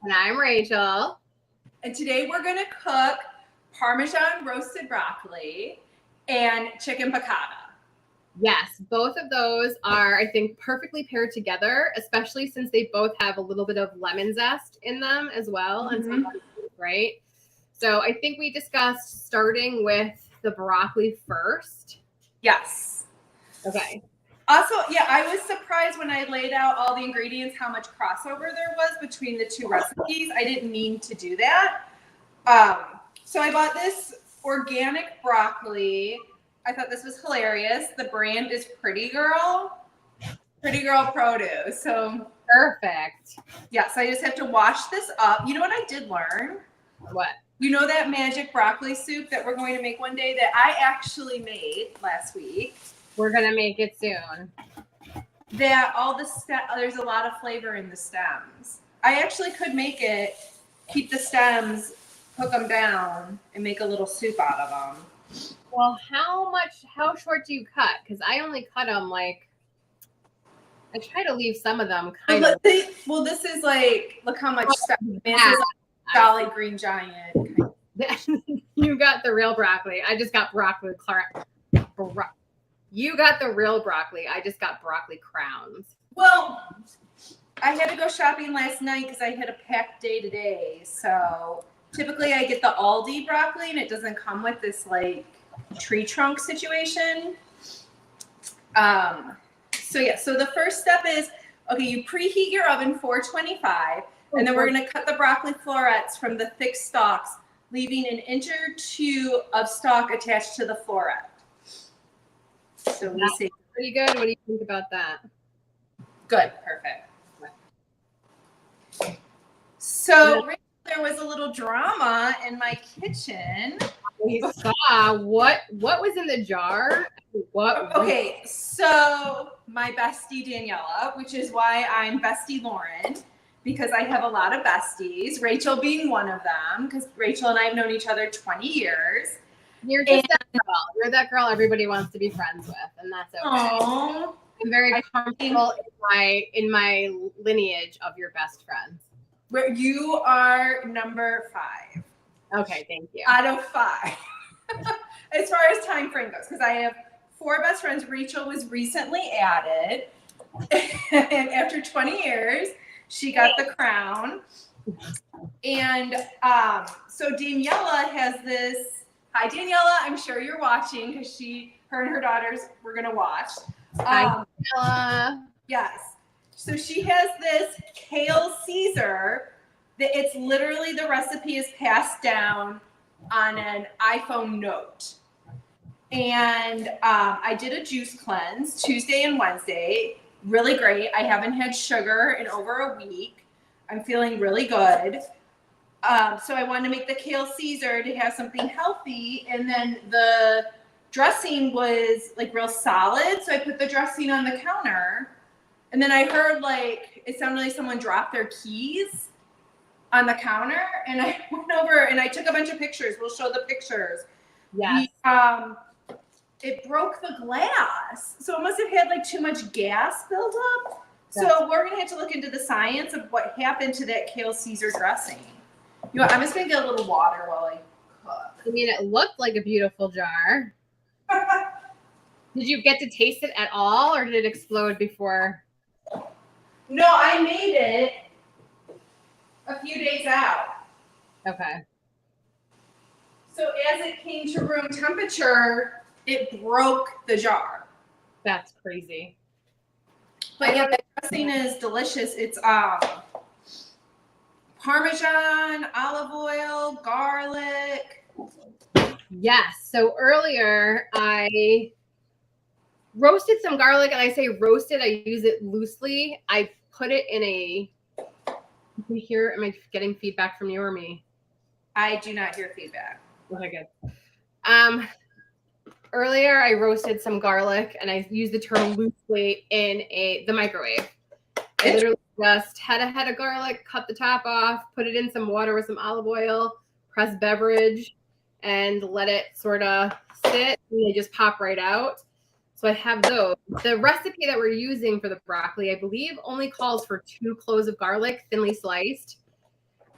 And I'm Rachel. And today we're going to cook Parmesan-roasted broccoli and chicken piccata. Yes, both of those are, I think, perfectly paired together, especially since they both have a little bit of lemon zest in them as well. And some right? So I think we discussed starting with the broccoli first. Yes. Okay. Also, yeah, I was surprised when I laid out all the ingredients how much crossover there was between the two recipes. I didn't mean to do that. So I bought this organic broccoli. I thought this was hilarious. The brand is Pretty Girl Produce. So perfect. Yeah, so I just have to wash this up. You know what I did learn? What? You know that magic broccoli soup that we're going to make one day that I actually made last week? We're going to make it soon. That all the there's a lot of flavor in the stems. I actually could make it, keep the stems, cook them down, and make a little soup out of them. Well, how short do you cut? Because I only cut them like, I try to leave some of them kind of. Well, this is like, look how much stuff. This is like Jolly Green Giant. You got the real broccoli. I just got broccoli. You got the real broccoli. I just got broccoli crowns. Well, I had to go shopping last night because I had a packed day today. So typically I get the Aldi broccoli and it doesn't come with this like tree trunk situation. So the first step is, okay, you preheat your oven 425, and then we're going to cut the broccoli florets from the thick stalks, leaving an inch or two of stalk attached to the floret. So we see. Pretty good. What do you think about that? Good. Perfect. So there was a little drama in my kitchen. We saw what was in the jar. Okay, so my bestie Daniela, which is why I'm Bestie Lauren, because I have a lot of besties, Rachel being one of them, because Rachel and I have known each other 20 years. You're just that girl. You're that girl everybody wants to be friends with, and that's okay. Aww. I'm very comfortable in my lineage of your best friends. Where you are number 5. Okay, thank you. Out of 5. As far as time frame goes, because I have 4 best friends. Rachel was recently added, and after 20 years, she got the crown. And so Daniela has this. Hi, Daniela. I'm sure you're watching because her and her daughters were going to watch. Hi, Daniela. Yes. So she has this kale Caesar that it's literally the recipe is passed down on an iPhone note. And I did a juice cleanse Tuesday and Wednesday. Really great. I haven't had sugar in over a week. I'm feeling really good. So I wanted to make the kale Caesar to have something healthy. And then the dressing was like real solid. So I put the dressing on the counter. And then I heard like, it sounded like someone dropped their keys on the counter. And I went over and I took a bunch of pictures. We'll show the pictures. Yes. It broke the glass. So it must have had like too much gas built up. So we're going to have to look into the science of what happened to that kale Caesar dressing. You know, I'm just going to get a little water while I cook. I mean, it looked like a beautiful jar. Did you get to taste it at all, or did it explode before? No, I made it a few days out. Okay. So as it came to room temperature, it broke the jar. That's crazy. But yeah, the dressing is delicious. It's Parmesan, olive oil, garlic. Yes. So earlier I roasted some garlic, and I say roasted, I use it loosely. I put it in a, you can hear, am I getting feedback from you or me? I do not hear feedback. Okay, good. Earlier I roasted some garlic, and I used the term loosely in the microwave. I literally just had a head of garlic, cut the top off, put it in some water with some olive oil, press beverage, and let it sort of sit, and they just pop right out. So I have those. The recipe that we're using for the broccoli, I believe, only calls for 2 cloves of garlic, thinly sliced.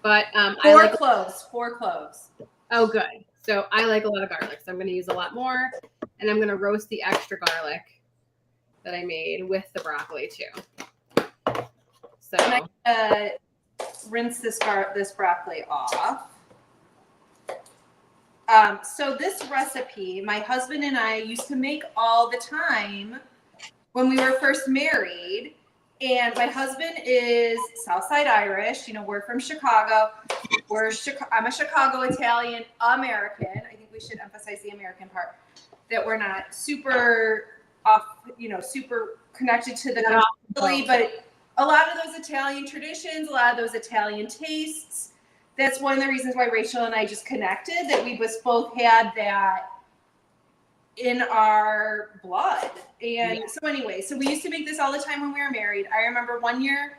But I Four like cloves. Oh, good. So I like a lot of garlic, so I'm going to use a lot more, and I'm going to roast the extra garlic that I made with the broccoli too. So and rinse this broccoli off. So this recipe, my husband and I used to make all the time when we were first married. And my husband is Southside Irish. You know, we're from Chicago. I'm a Chicago Italian American. I think we should emphasize the American part, that we're not super super connected to the country, but a lot of those Italian traditions, a lot of those Italian tastes. That's one of the reasons why Rachel and I just connected, that we both had that in our blood. And so anyway, so we used to make this all the time when we were married. I remember one year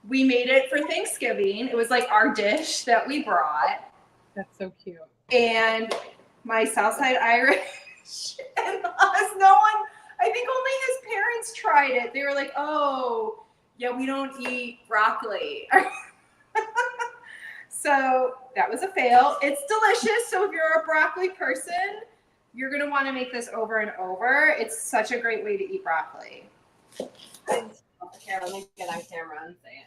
we made it for Thanksgiving. It was like our dish that we brought. That's so cute. And my Southside Irish and us, no one, I think only his parents tried it. They were like, oh, yeah, we don't eat broccoli. So that was a fail. It's delicious. So if you're a broccoli person, you're going to want to make this over and over. It's such a great way to eat broccoli. Here, let me get on camera and say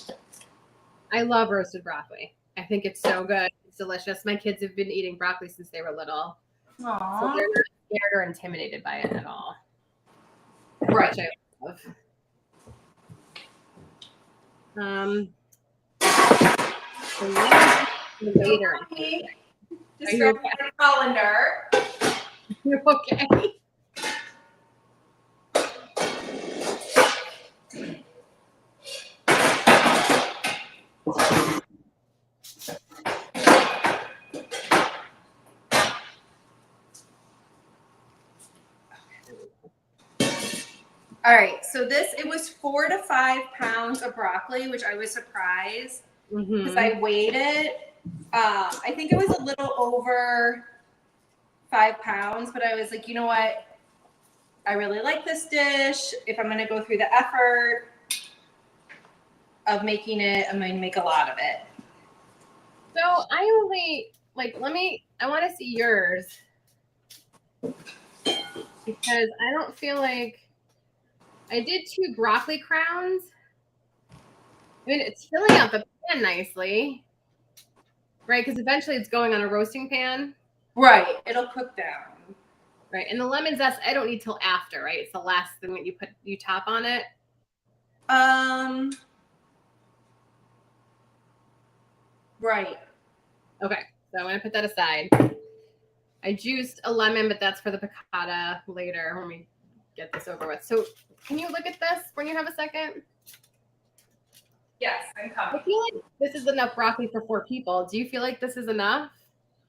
it. I love roasted broccoli. I think it's so good. It's delicious. My kids have been eating broccoli since they were little. Aww. So they're not scared or intimidated by it at all. Right. Which I love. Later. Just grab your colander. You're okay. All right, so it was 4 to 5 pounds of broccoli, which I was surprised because I weighed it. I think it was a little over 5 pounds, but I was like, you know what? I really like this dish. If I'm going to go through the effort of making it, I'm going to make a lot of it. So I only, I want to see yours because I don't feel like I did 2 broccoli crowns. I mean, it's filling out the pan nicely, right? Because eventually it's going on a roasting pan. Right. It'll cook down. Right. And the lemon zest, I don't need till after, right? It's the last thing that you top on it. Right. Okay. So I'm going to put that aside. I juiced a lemon, but that's for the piccata later when we get this over with. So can you look at this when you have a second? Yes, I'm coming. I feel like this is enough broccoli for 4 people. Do you feel like this is enough?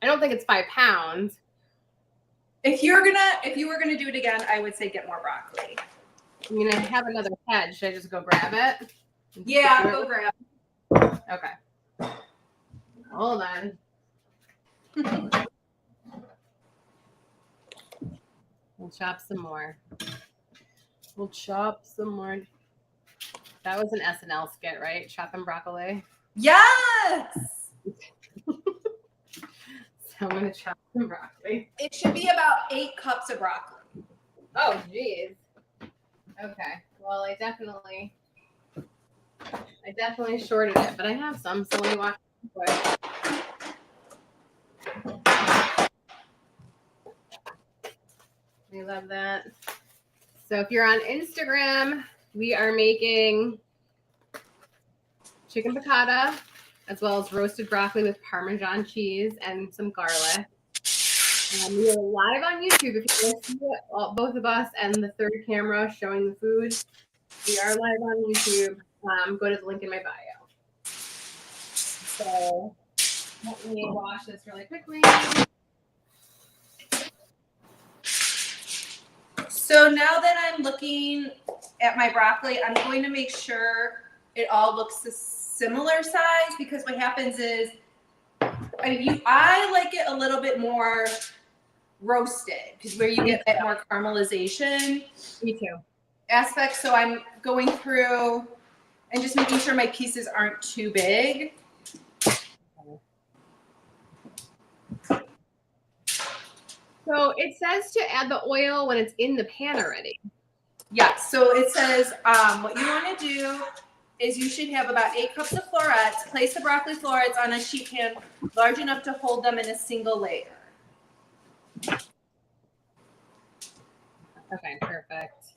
I don't think it's 5 pounds. If you were gonna do it again, I would say get more broccoli. I'm gonna have another head. Should I just go grab it? Yeah, go grab it. Okay. Hold on. We'll chop some more. That was an SNL skit, right? Chopping broccoli. Yes. So I'm gonna chop some broccoli. It should be about 8 cups of broccoli. Oh, geez. Okay. Well, I definitely shorted it, but I have some, so let me watch it quick. I love that. So if you're on Instagram, we are making chicken piccata as well as roasted broccoli with Parmesan cheese and some garlic. We are live on YouTube. If you want to see it, both of us and the third camera showing the food, we are live on YouTube. Go to the link in my bio. So let me wash this really quickly. So now that I'm looking at my broccoli, I'm going to make sure it all looks a similar size, because what happens is I like it a little bit more roasted, because where you get that more caramelization. Me too. Aspect. So I'm going through and just making sure my pieces aren't too big. So it says to add the oil when it's in the pan already. Yeah, so it says what you want to do is you should have about 8 cups of florets. Place the broccoli florets on a sheet pan large enough to hold them in a single layer. Okay, perfect.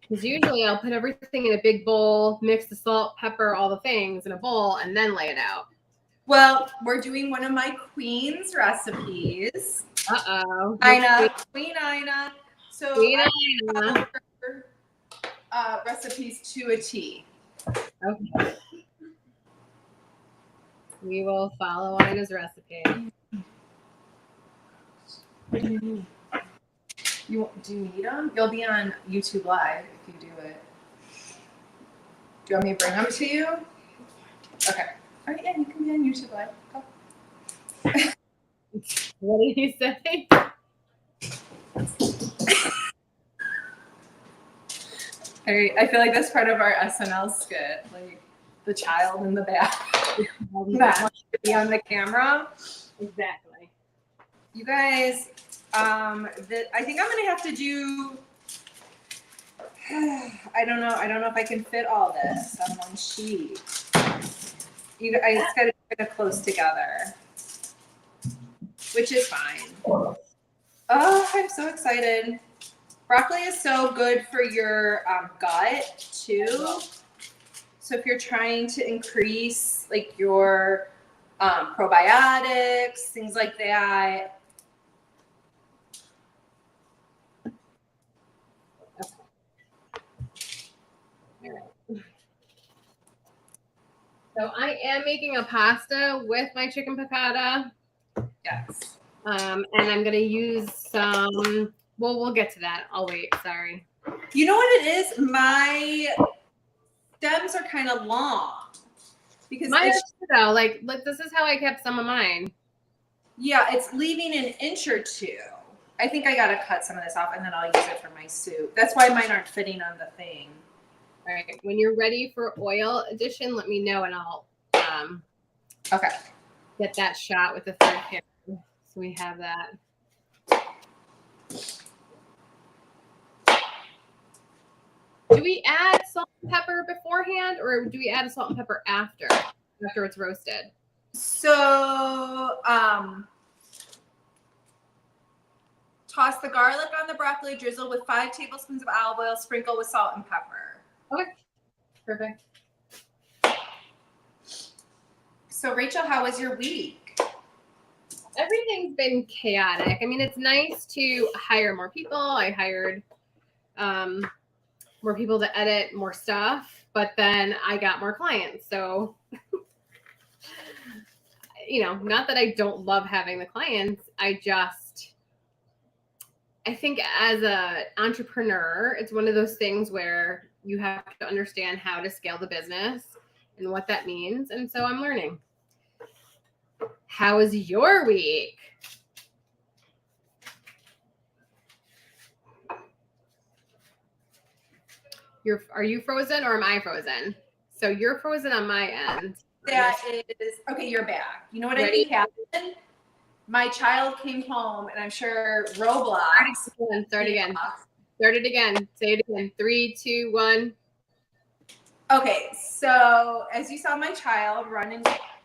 Because usually I'll put everything in a big bowl, mix the salt, pepper, all the things in a bowl, and then lay it out. Well, we're doing one of my queen's recipes. Uh-oh. Ina, Queen Ina. So Queen I Ina. follow her recipes to a T. Okay. We will follow Ina's recipe. What do you need? Do you need them? You'll be on YouTube Live if you do it. Do you want me to bring them to you? Okay. All right, yeah, you can be on YouTube Live. Go. What did he say? I feel like that's part of our SNL skit, like the child in the back that wants to be on the camera. Exactly. You guys, I think I'm gonna have to do. I don't know if I can fit all this on one sheet. It's got to be kind of close together, which is fine. Oh, I'm so excited. Broccoli is so good for your gut too. So if you're trying to increase like your probiotics, things like that. So I am making a pasta with my chicken piccata. Yes. And I'm going to use some, well, we'll get to that. I'll wait. Sorry. You know what it is? My stems are kind of long. Because mine is though, like this is how I kept some of mine. Yeah, it's leaving an inch or two. I think I got to cut some of this off and then I'll use it for my soup. That's why mine aren't fitting on the thing. All right. When you're ready for oil addition, let me know and I'll okay. Get that shot with the third camera. So we have that. Do we add salt and pepper beforehand or do we add salt and pepper after it's roasted? So toss the garlic on the broccoli, drizzle with 5 tablespoons of olive oil, sprinkle with salt and pepper. Okay. Perfect. So Rachel, how was your week? Everything's been chaotic. I mean, it's nice to hire more people. I hired more people to edit more stuff, but then I got more clients. So, you know, not that I don't love having the clients. I think as an entrepreneur, it's one of those things where you have to understand how to scale the business and what that means. And so I'm learning. How was your week? Are you frozen or am I frozen? So you're frozen on my end. That is, okay, you're back. You know what I think happened? My child came home and I'm sure Roblox. Start again. Start it again. Say it again. 3, 2, 1. Okay, so as you saw my child run and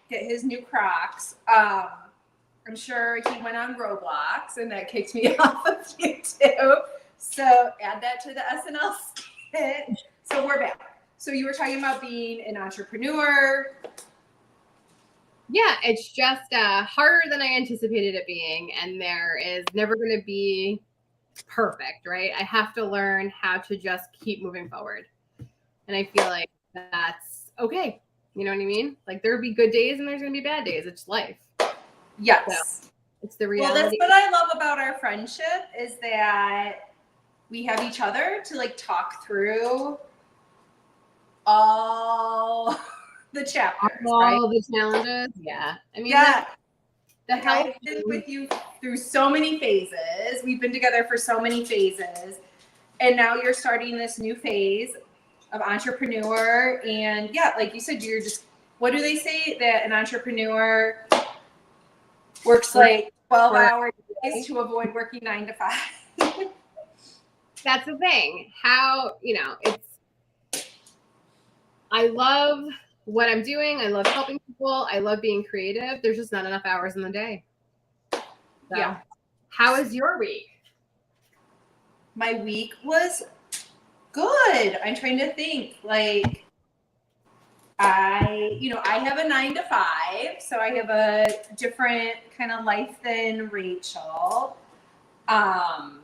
get his new Crocs, I'm sure he went on Roblox and that kicked me off of YouTube. So add that to the SNL skit. So we're back. So you were talking about being an entrepreneur. Yeah, it's just harder than I anticipated it being. And there is never going to be perfect, right? I have to learn how to just keep moving forward. And I feel like that's okay. You know what I mean? Like there'll be good days and there's going to be bad days. It's life. Yes. So it's the reality. Well, that's what I love about our friendship is that we have each other to like talk through all the chapters, all the challenges. Yeah. I mean, yeah. I've been with you through so many phases. We've been together for so many phases. And now you're starting this new phase entrepreneur. And yeah, like you said, you're just, what do they say? That an entrepreneur works like 12-hour days to avoid working 9 to 5. That's the thing. How, I love what I'm doing. I love helping people. I love being creative. There's just not enough hours in the day. So, Yeah. how is your week? My week was good. I'm trying to think. Like, I have a 9 to 5, so I have a different kind of life than Rachel. And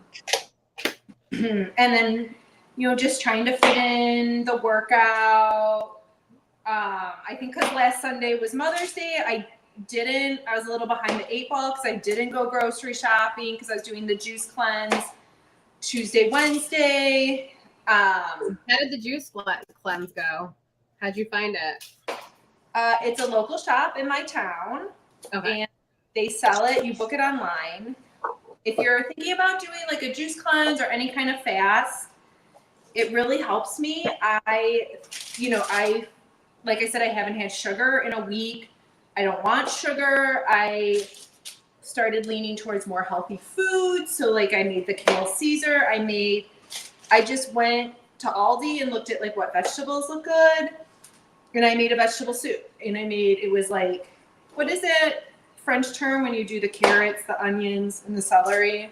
then, just trying to fit in the workout. I think because last Sunday was Mother's Day, I was a little behind the 8 ball because I didn't go grocery shopping because I was doing the juice cleanse Tuesday, Wednesday. How did the juice cleanse go? How'd you find it? It's a local shop in my town, Okay. and they sell it. You book it online. If you're thinking about doing like a juice cleanse or any kind of fast, it really helps me. Like I said, I haven't had sugar in a week. I don't want sugar. I started leaning towards more healthy foods. So like I made the kale Caesar. I just went to Aldi and looked at like what vegetables look good. And I made a vegetable soup. And it was like, what is it? French term when you do the carrots, the onions, and the celery.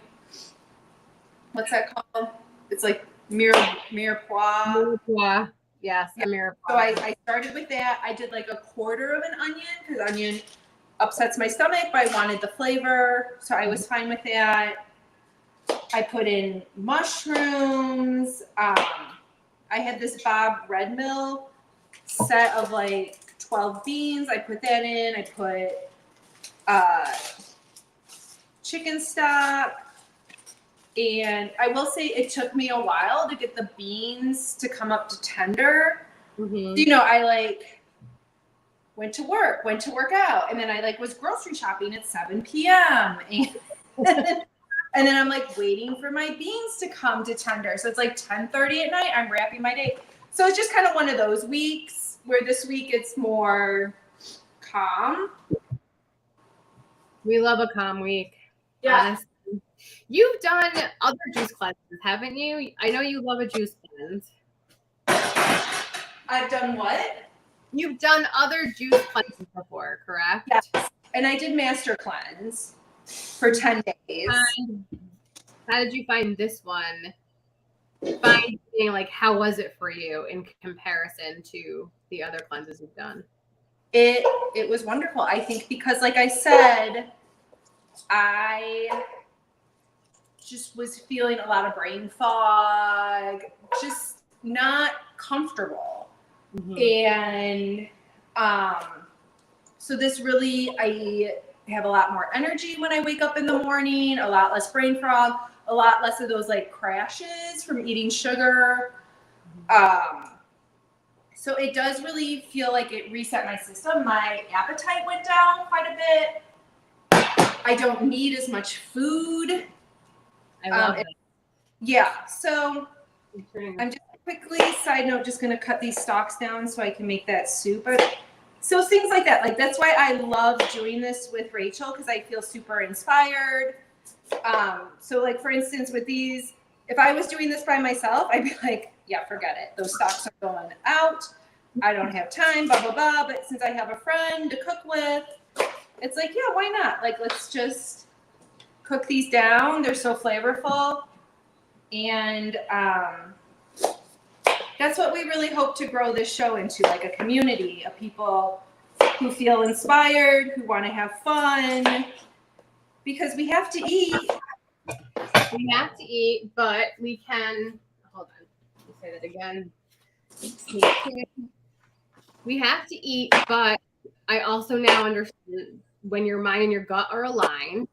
What's that called? It's like mirepoix. Mirepoix. Yes, Yeah. a mirepoix. So I started with that. I did like a quarter of an onion because onion upsets my stomach, but I wanted the flavor. So I was fine with that. I put in mushrooms. I had this Bob Red Mill set of like 12 beans. I put that in. I put chicken stock. And I will say it took me a while to get the beans to come up to tender. Mm-hmm. I went to work out, and then I was grocery shopping at 7 p.m. And then I'm like waiting for my beans to come to tender. So it's like 10:30 at night. I'm wrapping my day. So it's just kind of one of those weeks where this week it's more calm. We love a calm week. Yeah. Honestly. You've done other juice cleanses, haven't you? I know you love a juice cleanse. I've done what? You've done other juice cleanses before, correct? Yes. And I did Master Cleanse for 10 days. How did you find this one? How was it for you in comparison to the other cleanses you've done? It was wonderful. I think because, like I said, I just was feeling a lot of brain fog, just not comfortable. Mm-hmm. And so this really, I have a lot more energy when I wake up in the morning, a lot less brain fog, a lot less of those crashes from eating sugar. So it does really feel like it reset my system. My appetite went down quite a bit. I don't need as much food. I love it. Yeah. So I'm just quickly, side note, just going to cut these stalks down so I can make that soup. So things like that. That's why I love doing this with Rachel, because I feel super inspired. So for instance, with these, if I was doing this by myself, I'd be like, yeah, forget it. Those stalks are going out. I don't have time, blah, blah, blah. But since I have a friend to cook with, it's like, yeah, why not? Let's just cook these down. They're so flavorful. And that's what we really hope to grow this show into, a community of people who feel inspired, who want to have fun, because we have to eat. We have to eat, but we can, hold on, let me say that again. We have to eat, but I also now understand when your mind and your gut are aligned,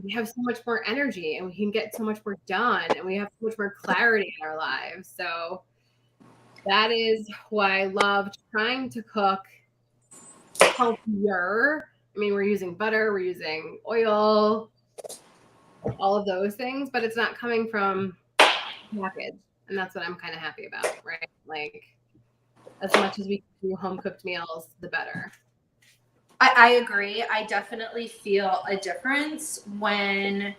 we have so much more energy and we can get so much more done and we have so much more clarity in our lives. So that is why I love trying to cook healthier. I mean, we're using butter, we're using oil, all of those things, but it's not coming from package. And that's what I'm kind of happy about, right? Like, as much as we do home cooked meals, the better. I agree. I definitely feel a difference when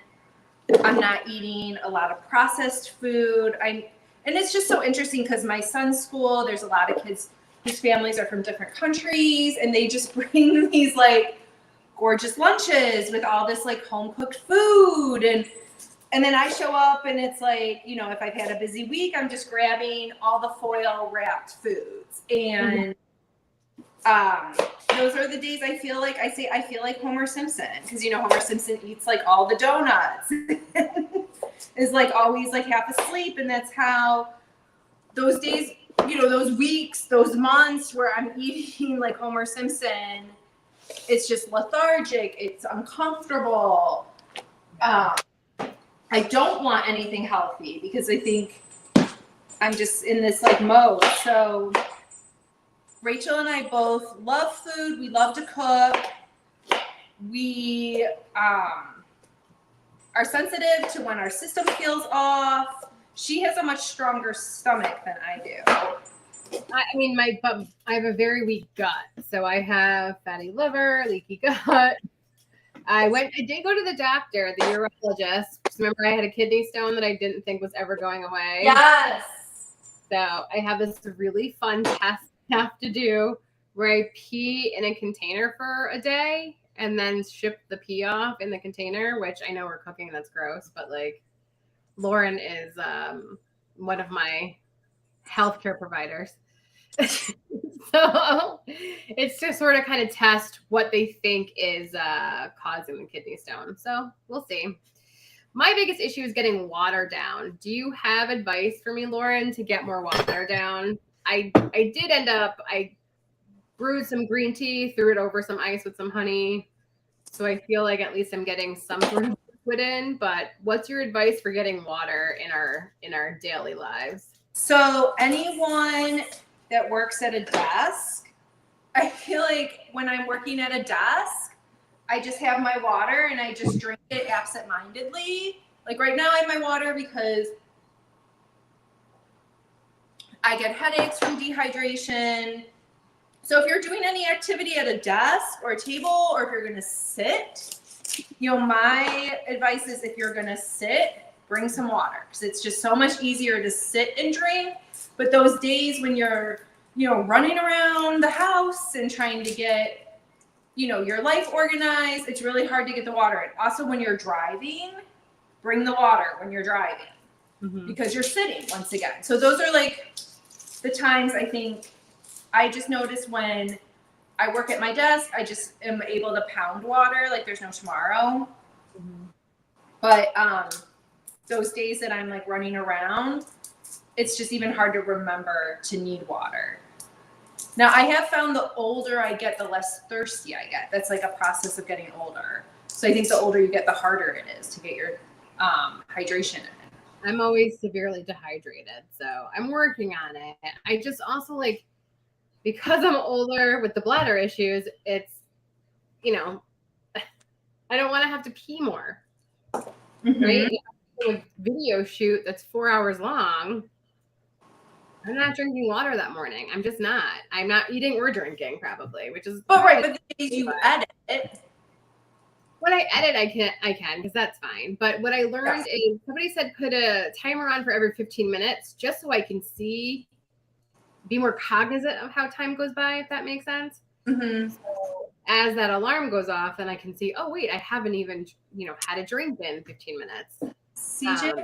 I'm not eating a lot of processed food. And it's just so interesting because my son's school, there's a lot of kids whose families are from different countries, and they just bring these like gorgeous lunches with all this like home cooked food. And then I show up and it's like, you know, if I've had a busy week, I'm just grabbing all the foil wrapped foods. And those are the days I feel like I feel like Homer Simpson, because you know Homer Simpson eats like all the donuts, is like always like half asleep, and that's how those days, you know, those weeks, those months where I'm eating like Homer Simpson, it's just lethargic, it's uncomfortable. I don't want anything healthy because I think I'm just in this like mode. So Rachel and I both love food. We love to cook. We are sensitive to when our system feels off. She has a much stronger stomach than I do. I mean, I have a very weak gut. So I have fatty liver, leaky gut. I did go to the doctor, the urologist. Remember, I had a kidney stone that I didn't think was ever going away. Yes. So I have this really fun test I have to do where I pee in a container for a day and then ship the pee off in the container, which I know we're cooking, that's gross, but like Lauren is one of my healthcare providers. So it's to sort of kind of test what they think is causing the kidney stone. So we'll see. My biggest issue is getting water down. Do you have advice for me, Lauren, to get more water down? I did end up, I brewed some green tea, threw it over some ice with some honey. So I feel like at least I'm getting some sort of liquid in. But what's your advice for getting water in our daily lives? So anyone that works at a desk, I feel like when I'm working at a desk, I just have my water and I just drink it absentmindedly. Like right now I have my water because I get headaches from dehydration. So if you're doing any activity at a desk or a table, or if you're going to sit, you know, my advice is if you're going to sit, bring some water, because it's just so much easier to sit and drink. But those days when you're, you know, running around the house and trying to get, you know, your life organized, it's really hard to get the water in. Also, when you're driving, bring the water when you're driving, because you're sitting once again. So those are like the times I think I just notice when I work at my desk, I just am able to pound water like there's no tomorrow. But those days that I'm like running around, it's just even hard to remember to need water. Now, I have found the older I get, the less thirsty I get. That's like a process of getting older. So I think the older you get, the harder it is to get your hydration in. I'm always severely dehydrated, so I'm working on it. I just also like, because I'm older with the bladder issues, it's, you know, I don't want to have to pee more, right? A video shoot that's 4 hours long, I'm not drinking water that morning. I'm just not. I'm not eating or drinking probably, which is. But right, but the days you edit it. When I edit, I can, because that's fine. But what I learned is somebody said put a timer on for every 15 minutes, just so I can see, be more cognizant of how time goes by, if that makes sense. So as that alarm goes off, then I can see, oh wait, I haven't even, you know, had a drink in 15 minutes. CJ,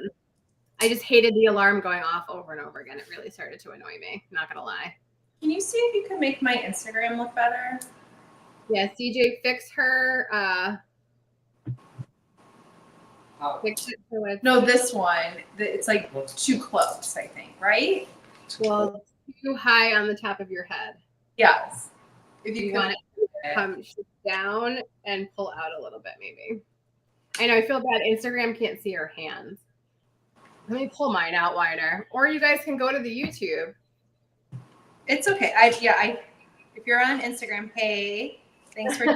I just hated the alarm going off over and over again. It really started to annoy me. Not gonna lie. can you see if you can make my Instagram look better? Yeah, CJ, fix her. Fix it so it's, No, this one. It's like too close, I think, right? well, too high on the top of your head. Yes. If You want it to come down and pull out a little bit, maybe. I know, I feel bad. Instagram can't see our hands. Let me pull mine out wider. Or you guys can go to the YouTube. It's okay. If you're on Instagram, hey, thanks for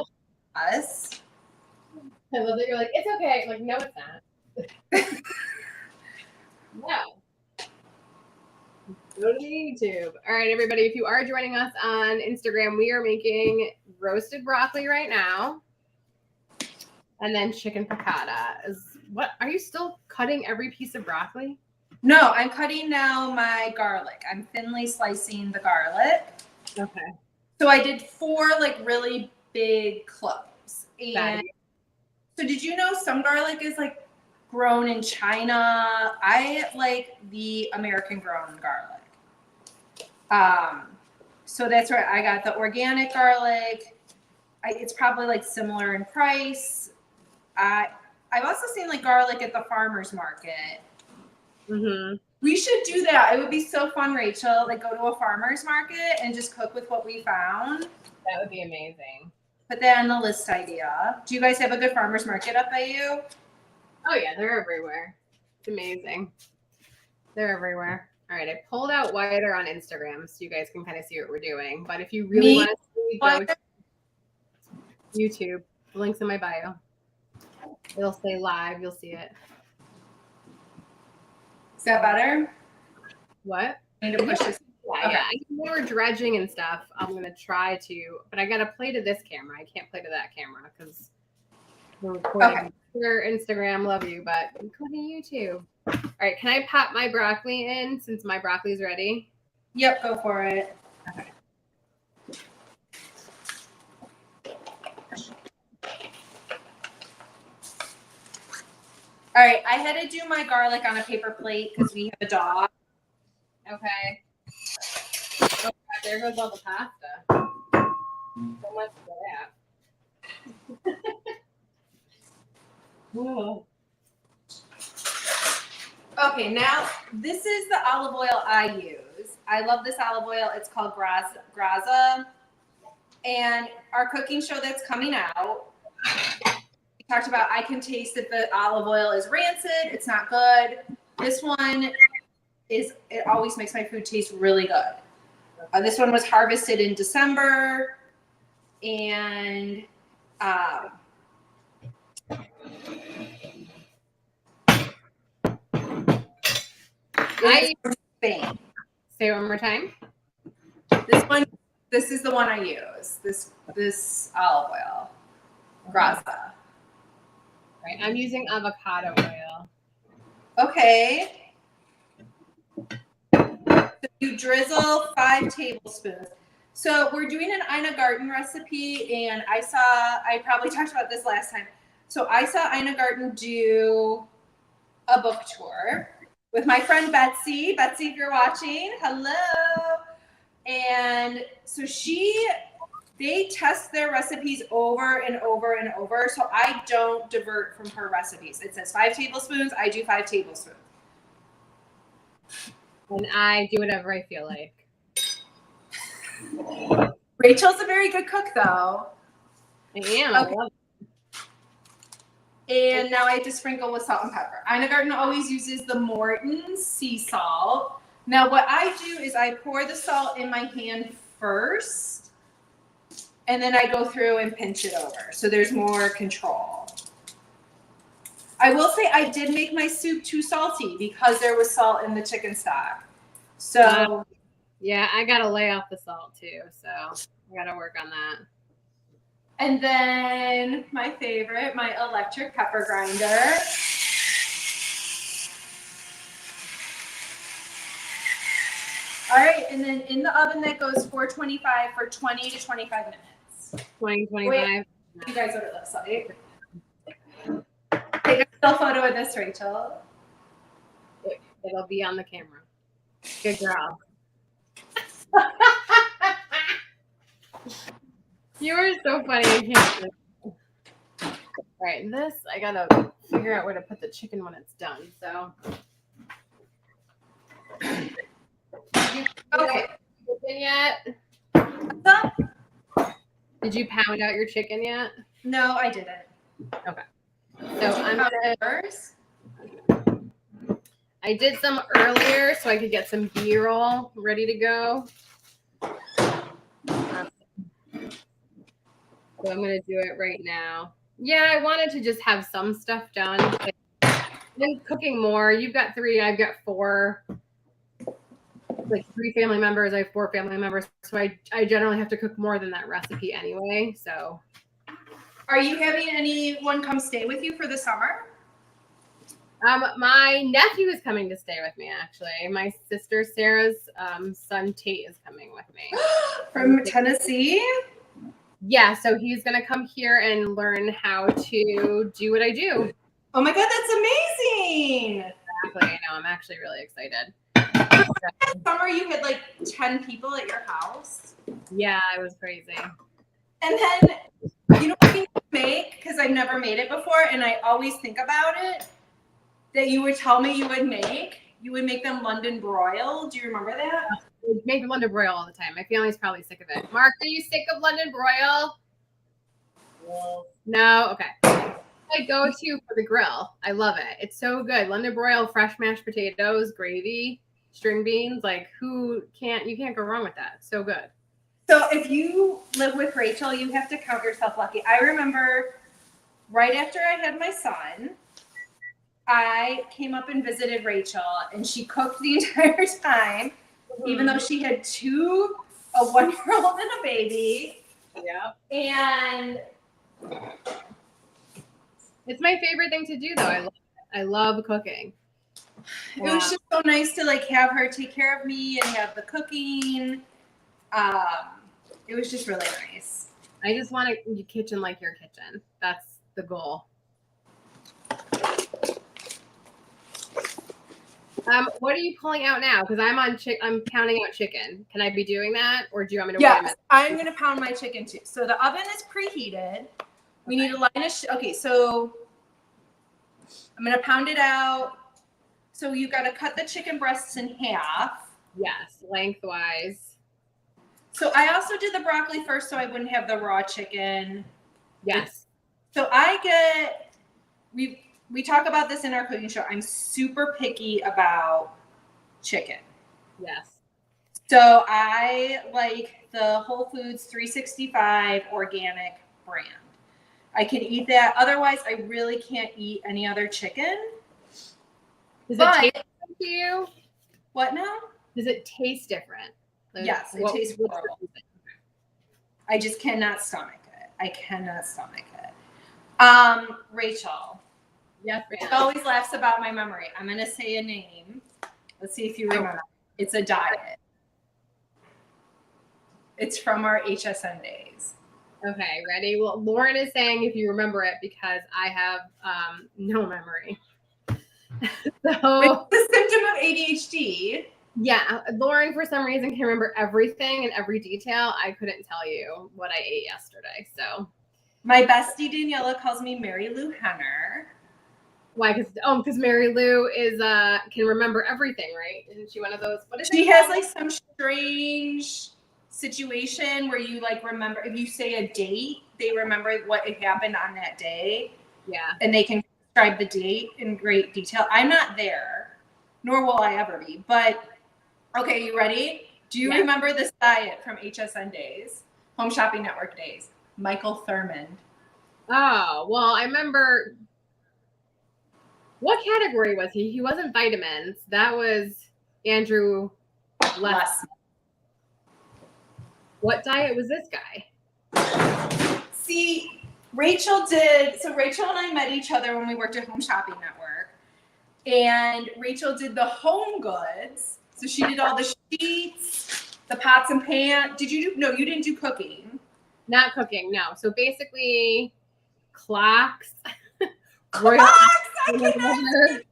us. I love that you're like, it's okay. I'm like, no, it's not. No. Go to the YouTube. All right, everybody, if you are joining us on Instagram, we are making roasted broccoli right now. And then chicken piccata. What are you still cutting every piece of broccoli? No, I'm cutting now my garlic. I'm thinly slicing the garlic. Okay. So I did 4 like really big cloves. And so did you know some garlic is like grown in China? I like the American grown garlic. So that's where I got the organic garlic. It's probably like similar in price. I've also seen like garlic at the farmer's market. Mm-hmm. We should do that. It would be so fun, Rachel. Like go to a farmer's market and just cook with what we found. That would be amazing. Put that on the list idea. Do you guys have a good farmer's market up by you? Oh yeah, they're everywhere. It's amazing. They're everywhere. All right, I pulled out wider on Instagram so you guys can kind of see what we're doing. But if you really want to see, go to YouTube. The link's in my bio. It'll say live. You'll see it. Is that better? What? I need to push this. Yeah, okay. Yeah. When we're dredging and stuff, I'm gonna try to, but I gotta play to this camera. I can't play to that camera because we're recording. Okay. For Instagram, love you, but go to YouTube. All right, can I pop my broccoli in since my broccoli's ready? Yep, go for it. Okay. All right, I had to do my garlic on a paper plate because we have a dog. Okay. Oh, God, there goes all the pasta. So much for that. Whoa. Okay, now this is the olive oil I use. I love this olive oil. It's called Graza. And our cooking show that's coming out, we talked about I can taste that the olive oil is rancid. It's not good. This one it always makes my food taste really good. This one was harvested in December. And Spain. Say it one more time. This is the one I use. This olive oil, Graza. Right, I'm using avocado oil. Okay. So you drizzle 5 tablespoons. So we're doing an Ina Garten recipe, and I probably talked about this last time. So I saw Ina Garten do a book tour with my friend Betsy. Betsy, if you're watching, hello. And so they test their recipes over and over and over. So I don't divert from her recipes. It says 5 tablespoons. I do 5 tablespoons. And I do whatever I feel like. Rachel's a very good cook, though. I am. Okay. I love it. And now I have to sprinkle with salt and pepper. Ina Garten always uses the Morton sea salt. Now what I do is I pour the salt in my hand first, and then I go through and pinch it over. So there's more control. I will say I did make my soup too salty because there was salt in the chicken stock. So yeah, I got to lay off the salt too. So I got to work on that. And then my favorite, my electric pepper grinder. All right, and then in the oven that goes 425 for 20 to 25 minutes. 20, 25. Wait, you guys what it looks like. Take a still photo of this, Rachel. It'll be on the camera. Good girl. You are so funny. I can't. All right, this I gotta figure out where to put the chicken when it's done. So, okay. Chicken yet? What's up? Did you pound out your chicken yet? No, I didn't. Okay. So I'm gonna. I did some earlier so I could get some B-roll ready to go. So I'm going to do it right now. Yeah, I wanted to just have some stuff done. Then cooking more. You've got 3, I've got 4. like 3 family members. I have 4 family members, so I generally have to cook more than that recipe anyway. So, are you having anyone come stay with you for the summer? My nephew is coming to stay with me. Actually, my sister Sarah's son Tate is coming with me from Tennessee. Yeah, so he's gonna come here and learn how to do what I do. Oh my god, that's amazing! Exactly, I know. I'm actually really excited. Summer, you had like 10 people at your house. Yeah, it was crazy. And then, you know what you make? Because I've never made it before, and I always think about it. That you would tell me you would make. You would make them London broil. Do you remember that? We make London broil all the time. My family's probably sick of it. Mark, are you sick of London broil? No? Okay. I go to for the grill. I love it. It's so good. London broil, fresh mashed potatoes, gravy, string beans. Like you can't go wrong with that. It's so good. So if you live with Rachel, you have to count yourself lucky. I remember right after I had my son, I came up and visited Rachel, and she cooked the entire time, even though she had 2, a 1-year-old and a baby. Yeah. And it's my favorite thing to do, though. I love cooking. It was just so nice to like have her take care of me and have the cooking. It was just really nice. I just want a kitchen like your kitchen. That's the goal. What are you pulling out now? Because I'm counting out chicken. Can I be doing that, or do you want me to? Yes, I'm gonna pound my chicken too. So the oven is preheated. We need a line of okay. So I'm gonna pound it out. So you got to cut the chicken breasts in half. Yes, lengthwise. So I also did the broccoli first, so I wouldn't have the raw chicken. Yes. So we talk about this in our cooking show. I'm super picky about chicken. Yes. So I like the Whole Foods 365 organic brand. I can eat that. Otherwise, I really can't eat any other chicken. Does it taste different to you? What now? Does it taste different? Like, yes, it tastes horrible. I just cannot stomach it. I cannot stomach it. Rachel. Yes, Rachel always laughs about my memory. I'm going to say a name. Let's see if you remember. It's a diet. It's from our HSN days. Okay, ready? Well, Lauren is saying if you remember it because I have no memory. So, it's the symptom of ADHD. Yeah, Lauren for some reason can remember everything and every detail. I couldn't tell you what I ate yesterday. So my bestie Daniela calls me Mary Lou Henner. Why? Because Mary Lou is can remember everything, right? Isn't she one of those? What is she has like some strange situation where you like remember if you say a date, they remember what had happened on that day. Yeah. And they can describe the date in great detail. I'm not there, nor will I ever be. But okay, you ready? Do you remember this diet from HSN days, Home Shopping Network days? Michael Thurmond. Oh, well, I remember. What category was he? He wasn't vitamins. That was Andrew Less. What diet was this guy? See, Rachel did. So Rachel and I met each other when we worked at Home Shopping Network. And Rachel did the home goods. So she did all the sheets, the pots and pans. Did you do? No, you didn't do cooking. Not cooking, no. So basically, clocks. Clocks! I cannot stand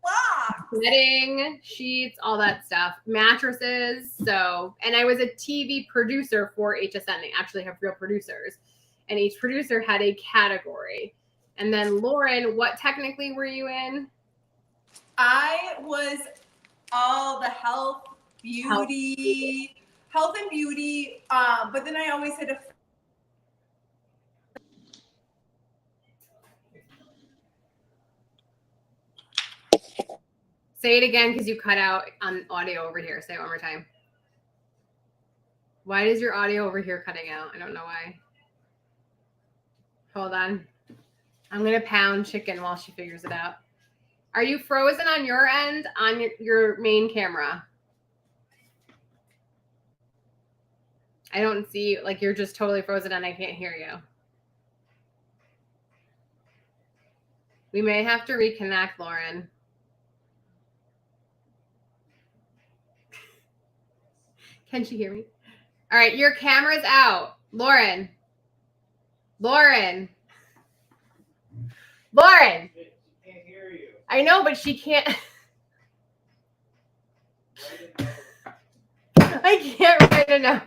clocks. Bedding, sheets, all that stuff. Mattresses. So, and I was a TV producer for HSN. They actually have real producers. And each producer had a category. And then Lauren, what technically were you in? I was all the health and beauty. But then I always had a Say it again because you cut out on audio over here. Say it one more time. Why is your audio over here cutting out? I don't know why. Hold on. I'm going to pound chicken while she figures it out. Are you frozen on your end on your main camera? I don't see, like, you're just totally frozen and I can't hear you. We may have to reconnect, Lauren. Can she hear me? All right, your camera's out. Lauren. Lauren. Lauren. She can't hear you. I know, but she can't. I can't write a note.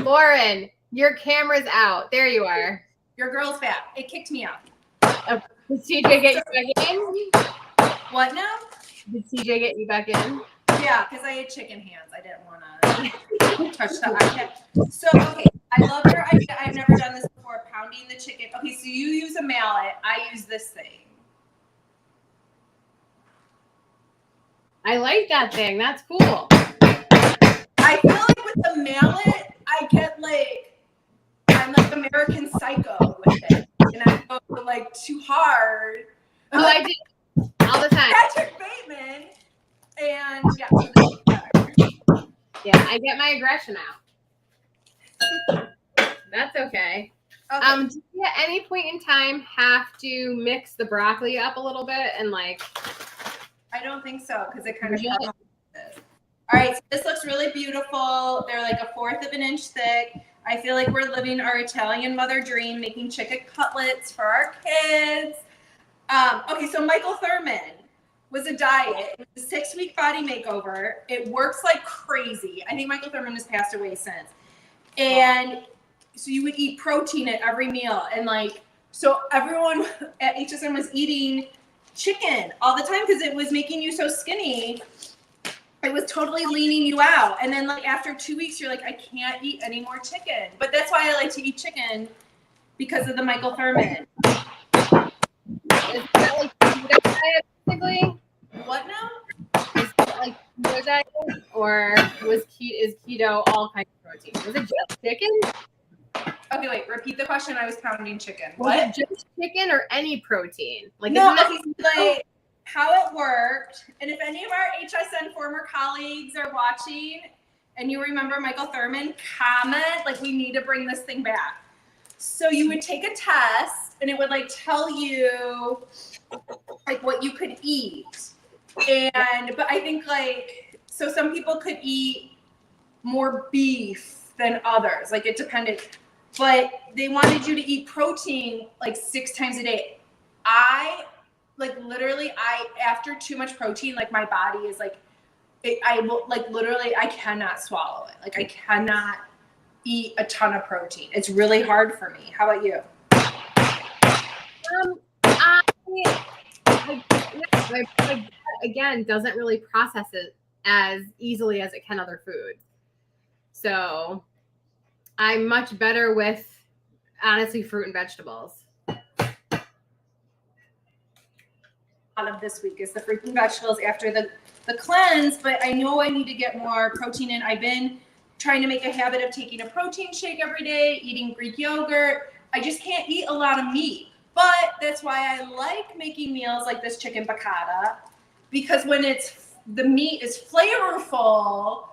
Lauren, your camera's out. There you are. Your girl's back. It kicked me out. Oh, did CJ get you back in? What now? Did CJ get you back in? Yeah, because I had chicken hands. I didn't want to touch the iPad. So, okay, I love your idea. I've never done this before, pounding the chicken. Okay, so you use a mallet. I use this thing. I like that thing. That's cool. I feel like with the mallet, I get like, I'm like American Psycho with it. And I go like too hard. Oh, I do all the time. Patrick Bateman. And yeah. Yeah, I get my aggression out. That's okay. Okay. Do you at any point in time have to mix the broccoli up a little bit and like? I don't think so because it kind of caramelizes. All right, so this looks really beautiful. They're like 1/4 of an inch thick. I feel like we're living our Italian mother dream, making chicken cutlets for our kids. Okay, so Michael Thurman was a diet. It was a 6-week body makeover. It works like crazy. I think Michael Thurman has passed away since. And so you would eat protein at every meal. And like, so everyone at HSN was eating chicken all the time because it was making you so skinny. It was totally leaning you out. And then like after 2 weeks, you're like, I can't eat any more chicken. But that's why I like to eat chicken, because of the Michael Thurman. Is that like keto diet basically? What now? Is that like keto diet, or is keto all kinds of protein? Was it just chicken? Okay, wait, repeat the question. I was pounding chicken. Was What? it just chicken or any protein? Like, No, isn't that like how it worked. And if any of our HSN former colleagues are watching and you remember Michael Thurman, comment, like we need to bring this thing back. So you would take a test and it would like tell you like what you could eat. But I think like, so some people could eat more beef than others. Like it depended, but they wanted you to eat protein like 6 times a day. After too much protein, like my body is like, I cannot swallow it. Like I cannot eat a ton of protein. It's really hard for me. How about you? my body, again, doesn't really process it as easily as it can other foods. So I'm much better with, honestly, fruit and vegetables. Of this week is the fruit and vegetables after the cleanse, but I know I need to get more protein in. I've been trying to make a habit of taking a protein shake every day, eating Greek yogurt. I just can't eat a lot of meat, but that's why I like making meals like this chicken piccata, because when the meat is flavorful,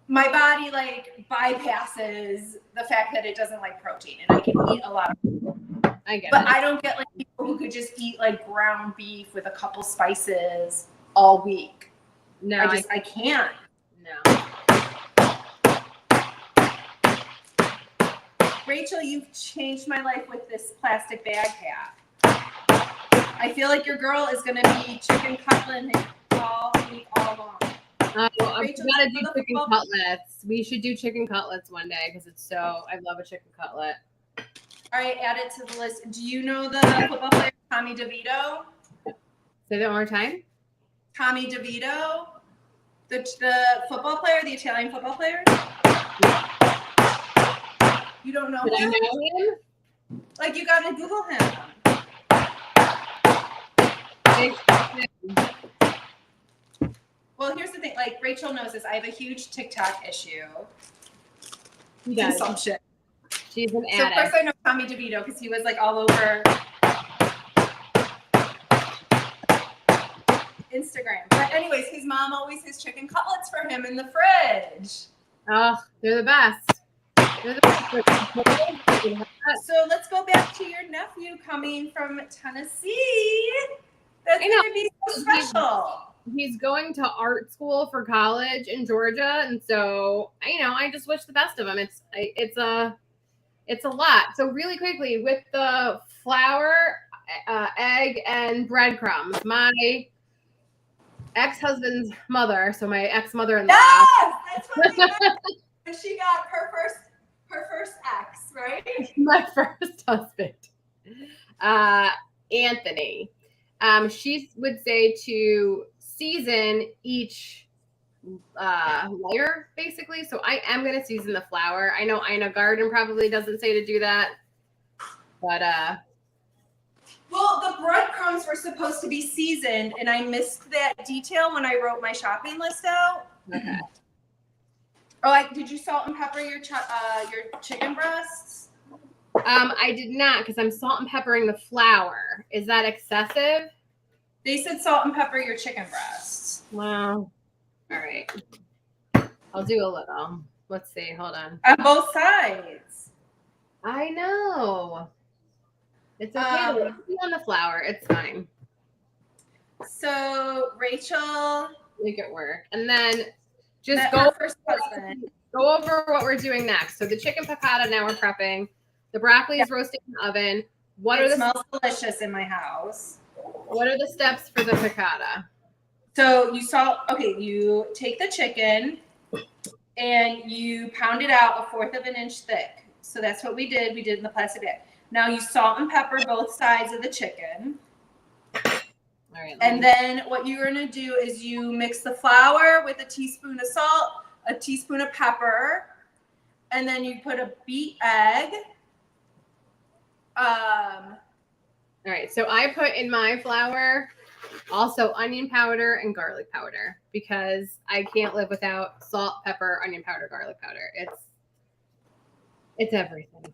my body like bypasses the fact that it doesn't like protein, and I can eat a lot of food. I don't get like people who could just eat like ground beef with a couple spices all week. No, I can't. No. Rachel, you've changed my life with this plastic bag hack. I feel like your girl is going to be chicken cutlet all week, all long. We gotta do chicken cutlets. We should do chicken cutlets one day because I love a chicken cutlet. All right, add it to the list. Do you know the football player Tommy DeVito? Say that one more time. Tommy DeVito, the football player, the Italian football player. You don't know him? I know him? Like you gotta Google him. Well, here's the thing. Like Rachel knows this. I have a huge TikTok issue. Consumption. She's an addict. So of course I know Tommy DeVito because he was like all over Instagram. But anyways, his mom always has chicken cutlets for him in the fridge. Oh, they're the best. They're the best. So let's go back to your nephew coming from Tennessee. That's I know. going to be so special. He's going to art school for college in Georgia, and so I just wish the best of him. It's a lot. So really quickly with the flour, egg, and breadcrumbs. My ex-husband's mother, so my ex-mother-in-law. Yes, that's what we got when she got her first ex, right? My first husband, Anthony. She would say to season each layer, basically. So I am going to season the flour. I know Ina Garten probably doesn't say to do that, but well, the breadcrumbs were supposed to be seasoned, and I missed that detail when I wrote my shopping list out. Okay. Oh, did you salt and pepper your chicken breasts? I did not, because I'm salt and peppering the flour. Is that excessive? They said salt and pepper your chicken breasts. Well, all right. I'll do a little. Let's see. Hold on. On both sides. I know. It's okay to be on the flour. It's fine. So Rachel, Make it work, and then just met go her first husband. Go over what we're doing next. So the chicken piccata now we're prepping. The broccoli is roasting in the oven. It smells delicious in my house. What are the steps for the piccata? So you take the chicken and you pound it out 1/4 of an inch thick. So that's what we did. We did in the plastic bag. Now you salt and pepper both sides of the chicken. All right. And then what you're going to do is you mix the flour with a teaspoon of salt, a teaspoon of pepper, and then you put a beat egg. All right. So I put in my flour also onion powder and garlic powder because I can't live without salt, pepper, onion powder, garlic powder. It's everything.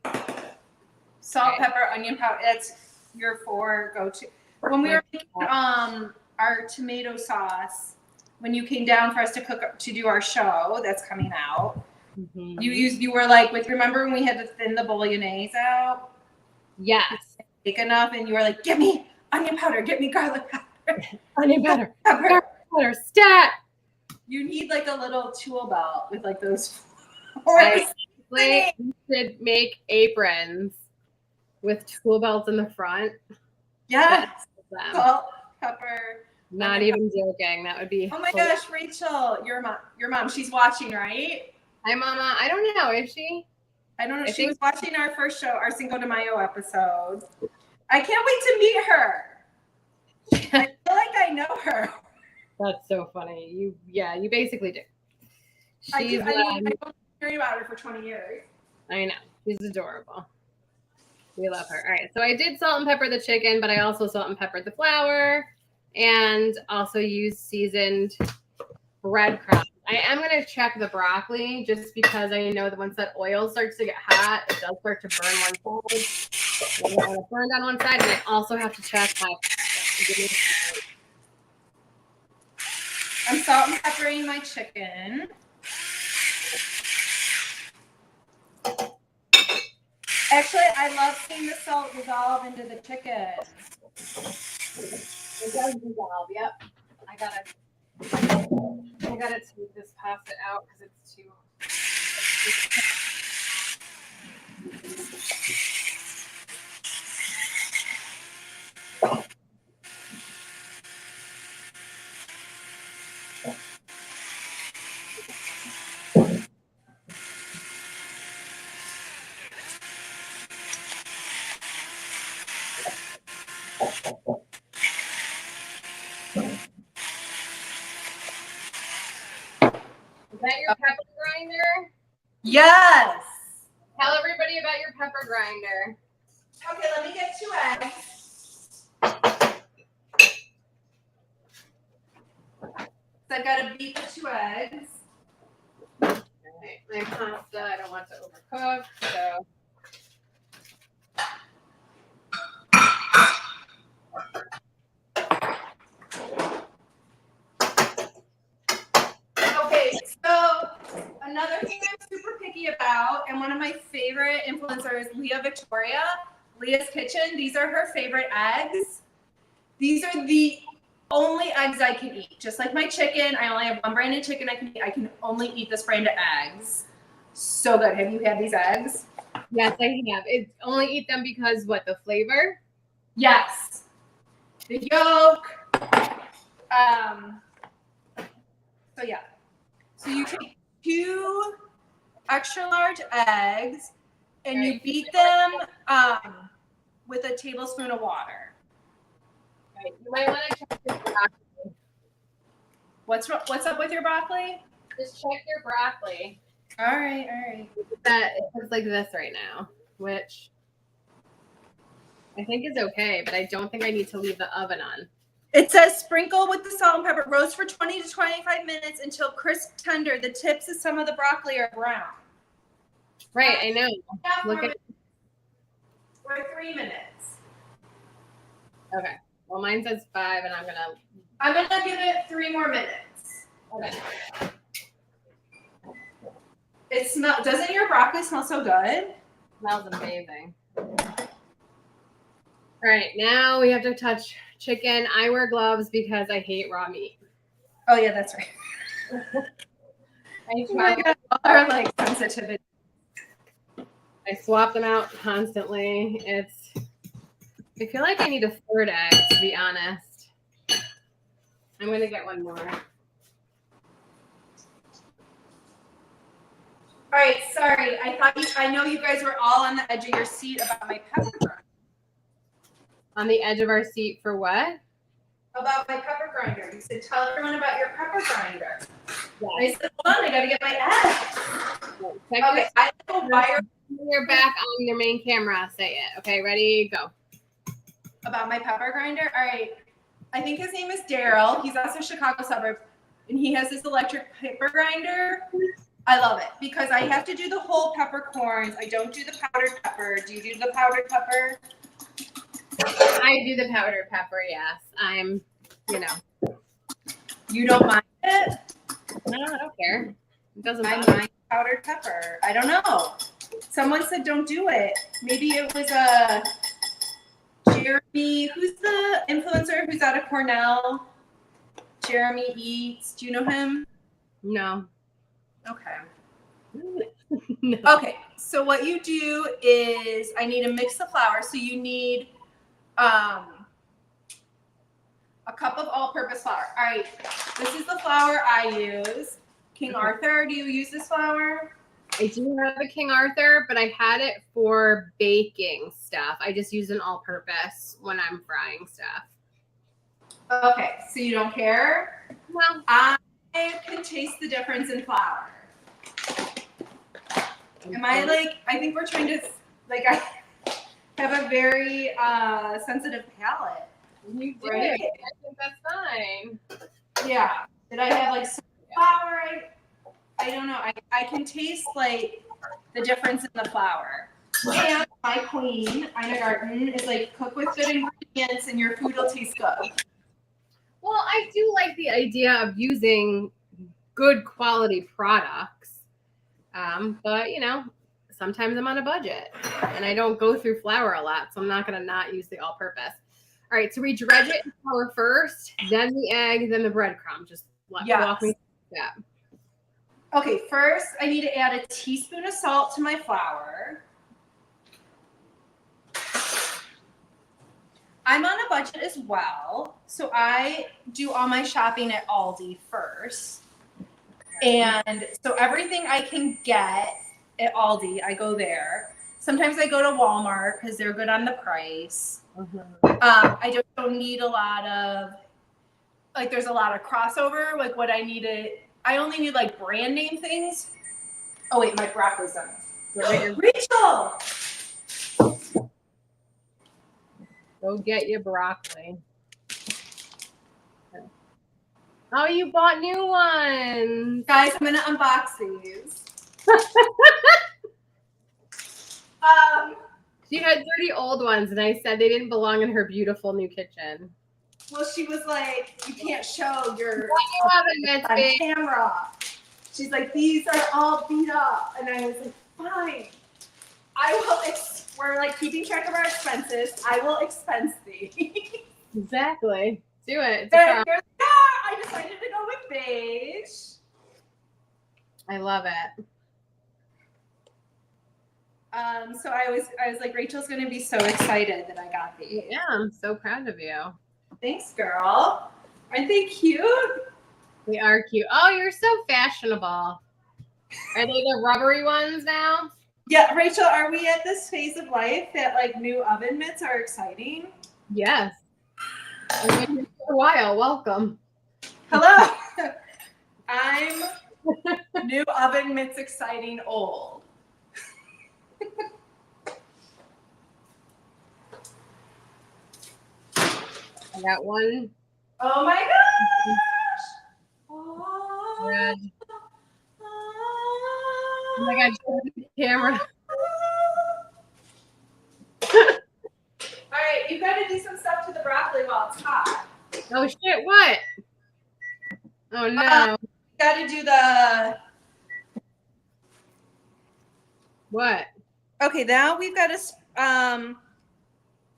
Salt, pepper, onion powder. That's your 4 go-to. When we were making our tomato sauce, when you came down for us to do our show that's coming out, you were like, remember when we had to thin the bolognese out? Yes. Big enough, and you were like, give me onion powder, give me garlic powder. Onion powder, garlic powder, stat. You need like a little tool belt with like those. We should make aprons with tool belts in the front. Yes. Salt, pepper. Not even joking. That would be. Oh my gosh, Rachel, your mom, she's watching, right? Hi, Mama. I don't know. Is she? I don't know. She was watching our first show, our Cinco de Mayo episode. I can't wait to meet her. I feel like I know her. That's so funny. You basically do. I've been hearing about her for 20 years. I know. She's adorable. We love her. All right. So I did salt and pepper the chicken, but I also salt and peppered the flour and also used seasoned breadcrumbs. I am going to check the broccoli just because I know that once that oil starts to get hot, it does start to burn one side. I want to burn on one side, and I also have to check my. I'm salt and peppering my chicken. Actually, I love seeing the salt dissolve into the chicken. It does dissolve. Yep. I gotta take this pasta out because it's too. Is that your pepper grinder? Yes. Tell everybody about your pepper grinder. Okay, let me get 2 eggs. So I gotta beat the 2 eggs. All right, my pasta, I don't want to overcook, so. Okay, so another thing one of my favorite influencers, Leah Victoria, Leah's Kitchen. These are her favorite eggs. These are the only eggs I can eat. Just like my chicken, I only have one brand of chicken I can eat. I can only eat this brand of eggs. So good. Have you had these eggs? Yes, I have. It's only eat them because what, the flavor? Yes. The yolk. So yeah. So you take 2 extra large eggs and you beat them with a tablespoon of water. Right. You might want to check your broccoli. What's up with your broccoli? Just check your broccoli. All right. That it looks like this right now, which I think is okay, but I don't think I need to leave the oven on. It says sprinkle with the salt and pepper. Roast for 20 to 25 minutes until crisp tender. The tips of some of the broccoli are brown. Right, I know. Look at. For 3 minutes. Okay. Well, mine says 5, and I'm gonna give it 3 more minutes. Okay. Doesn't your broccoli smell so good? Smells amazing. All right, now we have to touch chicken. I wear gloves because I hate raw meat. Oh yeah, that's right. I Oh my God, our like sensitivity. I swap them out constantly. I feel like I need a 3rd egg, to be honest. I'm gonna get one more. All right, sorry. I know you guys were all on the edge of your seat about my pepper grinder. On the edge of our seat for what? About my pepper grinder. You said tell everyone about your pepper grinder. Yes. I said, hold on, I gotta get my eggs. Okay, I will wire. You're back on your main camera. Say it. Okay, ready? Go. About my pepper grinder. All right. I think his name is Daryl. He's also Chicago suburb, and he has this electric pepper grinder. I love it because I have to do the whole peppercorns. I don't do the powdered pepper. Do you do the powdered pepper? I do the powdered pepper, yes. You don't mind it? No, I don't care. It doesn't I matter. mind powdered pepper. I don't know. Someone said don't do it. Maybe it was a Jeremy. Who's the influencer who's out of Cornell? Jeremy Eats. Do you know him? No. Okay. No. Okay. So what you do is I need to mix the flour. So you need a cup of all-purpose flour. All right. This is the flour I use. King Arthur. Do you use this flour? I do have a King Arthur, but I had it for baking stuff. I just use an all-purpose when I'm frying stuff. Okay, so you don't care? Well, I can taste the difference in flour. I think we're trying to, I have a very sensitive palate. You did. Right? I think that's fine. Yeah. Did I have flour? I don't know. I can taste the difference in the flour. And my queen, Ina Garten, is cook with good ingredients and your food will taste good. Well, I do like the idea of using good quality products. But sometimes I'm on a budget and I don't go through flour a lot, so I'm not going to not use the all-purpose. All right, so we dredge it in flour first, then the egg, then the breadcrumb. Just walk me through that. Okay, first I need to add a teaspoon of salt to my flour. I'm on a budget as well, so I do all my shopping at Aldi first. And so everything I can get at Aldi, I go there. Sometimes I go to Walmart because they're good on the price. Mm-hmm. I just don't need a lot of, there's a lot of crossover. What I needed, I only need brand name things. Oh wait, my broccoli's done. Rachel! Go get your broccoli. Oh, you bought new ones. Guys, I'm going to unbox these. She had dirty old ones, and I said they didn't belong in her beautiful new kitchen. Well, she was like, you can't show your oven, on camera. She's like, these are all beat up. And I was like, Fine. We're like keeping track of our expenses. I will expense thee. Exactly. Do it. It's a But problem. you're like, I decided to go with beige. I love it. So I was like, Rachel's gonna be so excited that I got these. Yeah, I'm so proud of you. Thanks, girl. Aren't they cute? They are cute. Oh, you're so fashionable. Are they the rubbery ones now? Yeah, Rachel, are we at this phase of life that like new oven mitts are exciting? Yes. I've been here for a while. Welcome. Hello. I'm new oven mitts exciting old. I got one. Oh my gosh! Oh, Red. Oh my God, the camera. All right, you've got to do some stuff to the broccoli while it's hot. Oh shit! What? Oh no! Got to do the. What? Okay, now we've got to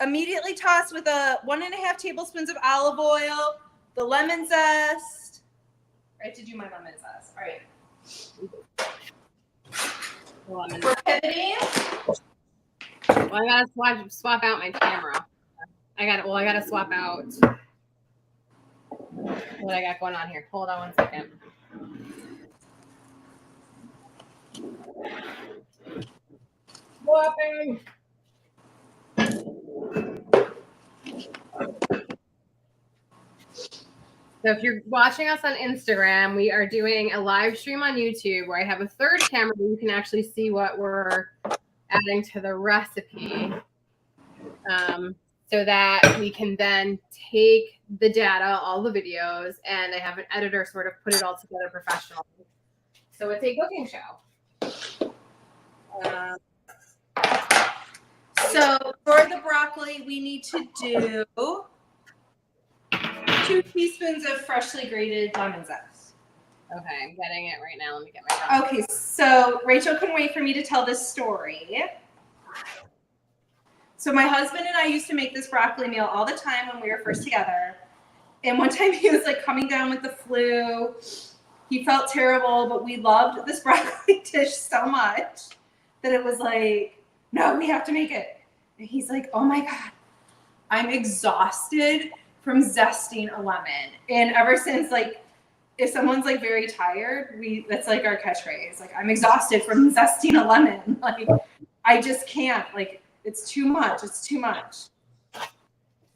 immediately toss with 1.5 tablespoons of olive oil, the lemon zest. I have to do my lemon zest. All right. Lemon. We're pivoting. Well, I gotta swap out my camera. I gotta swap out what I got going on here. Hold on one second. Swapping. So if you're watching us on Instagram, we are doing a live stream on YouTube where I have a third camera where you can actually see what we're adding to the recipe. So that we can then take the data, all the videos, and I have an editor sort of put it all together professionally. So it's a cooking show. So for the broccoli, we need to do 2 teaspoons of freshly grated lemon zest. Okay, I'm getting it right now. Let me get my broccoli. Okay, so Rachel couldn't wait for me to tell this story. So my husband and I used to make this broccoli meal all the time when we were first together. And one time he was like coming down with the flu. He felt terrible, but we loved this broccoli dish so much that it was like, no, we have to make it. And he's like, oh my God, I'm exhausted from zesting a lemon. And ever since, like, if someone's like very tired, that's like our catchphrase. Like, I'm exhausted from zesting a lemon. Like, I just can't. Like, it's too much. It's too much.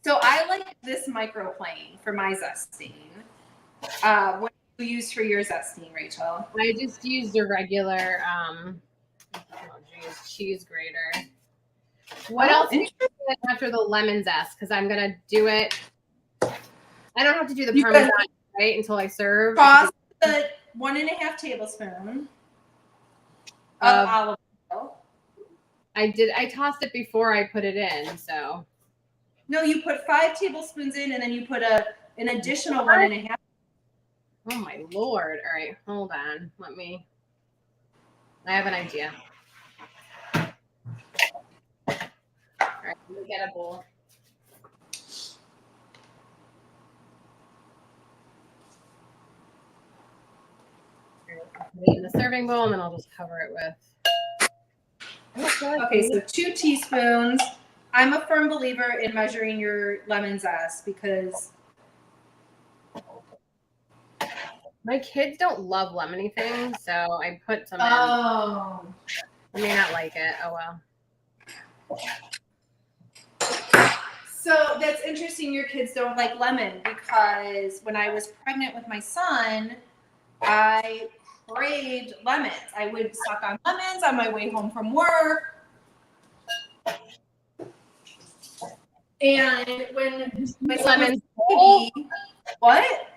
So I like this microplane for my zesting. What do you use for your zesting, Rachel? I just used a regular cheese grater. What else after the lemon zest? Because I'm gonna do it. I don't have to do the parmesan right until I serve. Toss the 1.5 tablespoon of olive oil. I tossed it before I put it in, so. No, you put 5 tablespoons in, and then you put an additional 1.5. Oh my Lord! All right, hold on. I have an idea. All right, let me get a bowl. Put it in the serving bowl, and then I'll just cover it with. Okay, so 2 teaspoons. I'm a firm believer in measuring your lemon zest because my kids don't love lemony things, so I put some in. I may not like it. Oh well. So that's interesting. Your kids don't like lemon because when I was pregnant with my son, I craved lemons. I would suck on lemons on my way home from work. And when my son was a baby, what?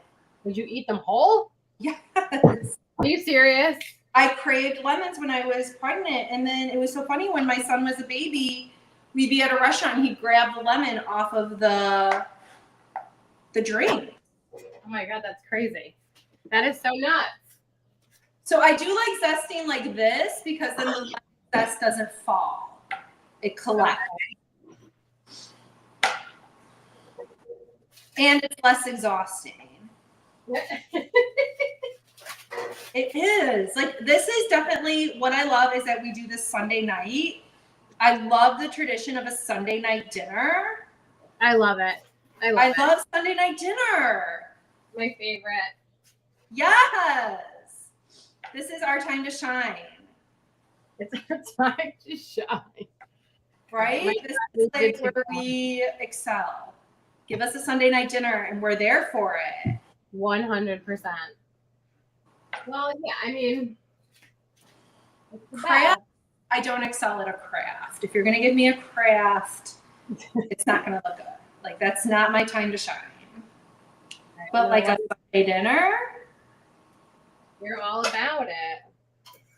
Did you eat them whole? Yes. Are you serious? I craved lemons when I was pregnant. And then it was so funny when my son was a baby, we'd be at a restaurant and he'd grab the lemon off of the drink. Oh my God, that's crazy. That is so nuts. So I do like zesting like this because then the lemon zest doesn't fall. It collects. And it's less exhausting. It is. Like, this is definitely what I love is that we do this Sunday night. I love the tradition of a Sunday night dinner. I love it. I love Sunday night dinner. My favorite. Yes. This is our time to shine. It's our time to shine. Right? This is like where we excel. Give us a Sunday night dinner and we're there for it. 100%. Well, yeah, I mean, craft. I don't excel at a craft. If you're going to give me a craft, it's not going to look good. Like, that's not my time to shine. But like a Sunday dinner, you're all about it.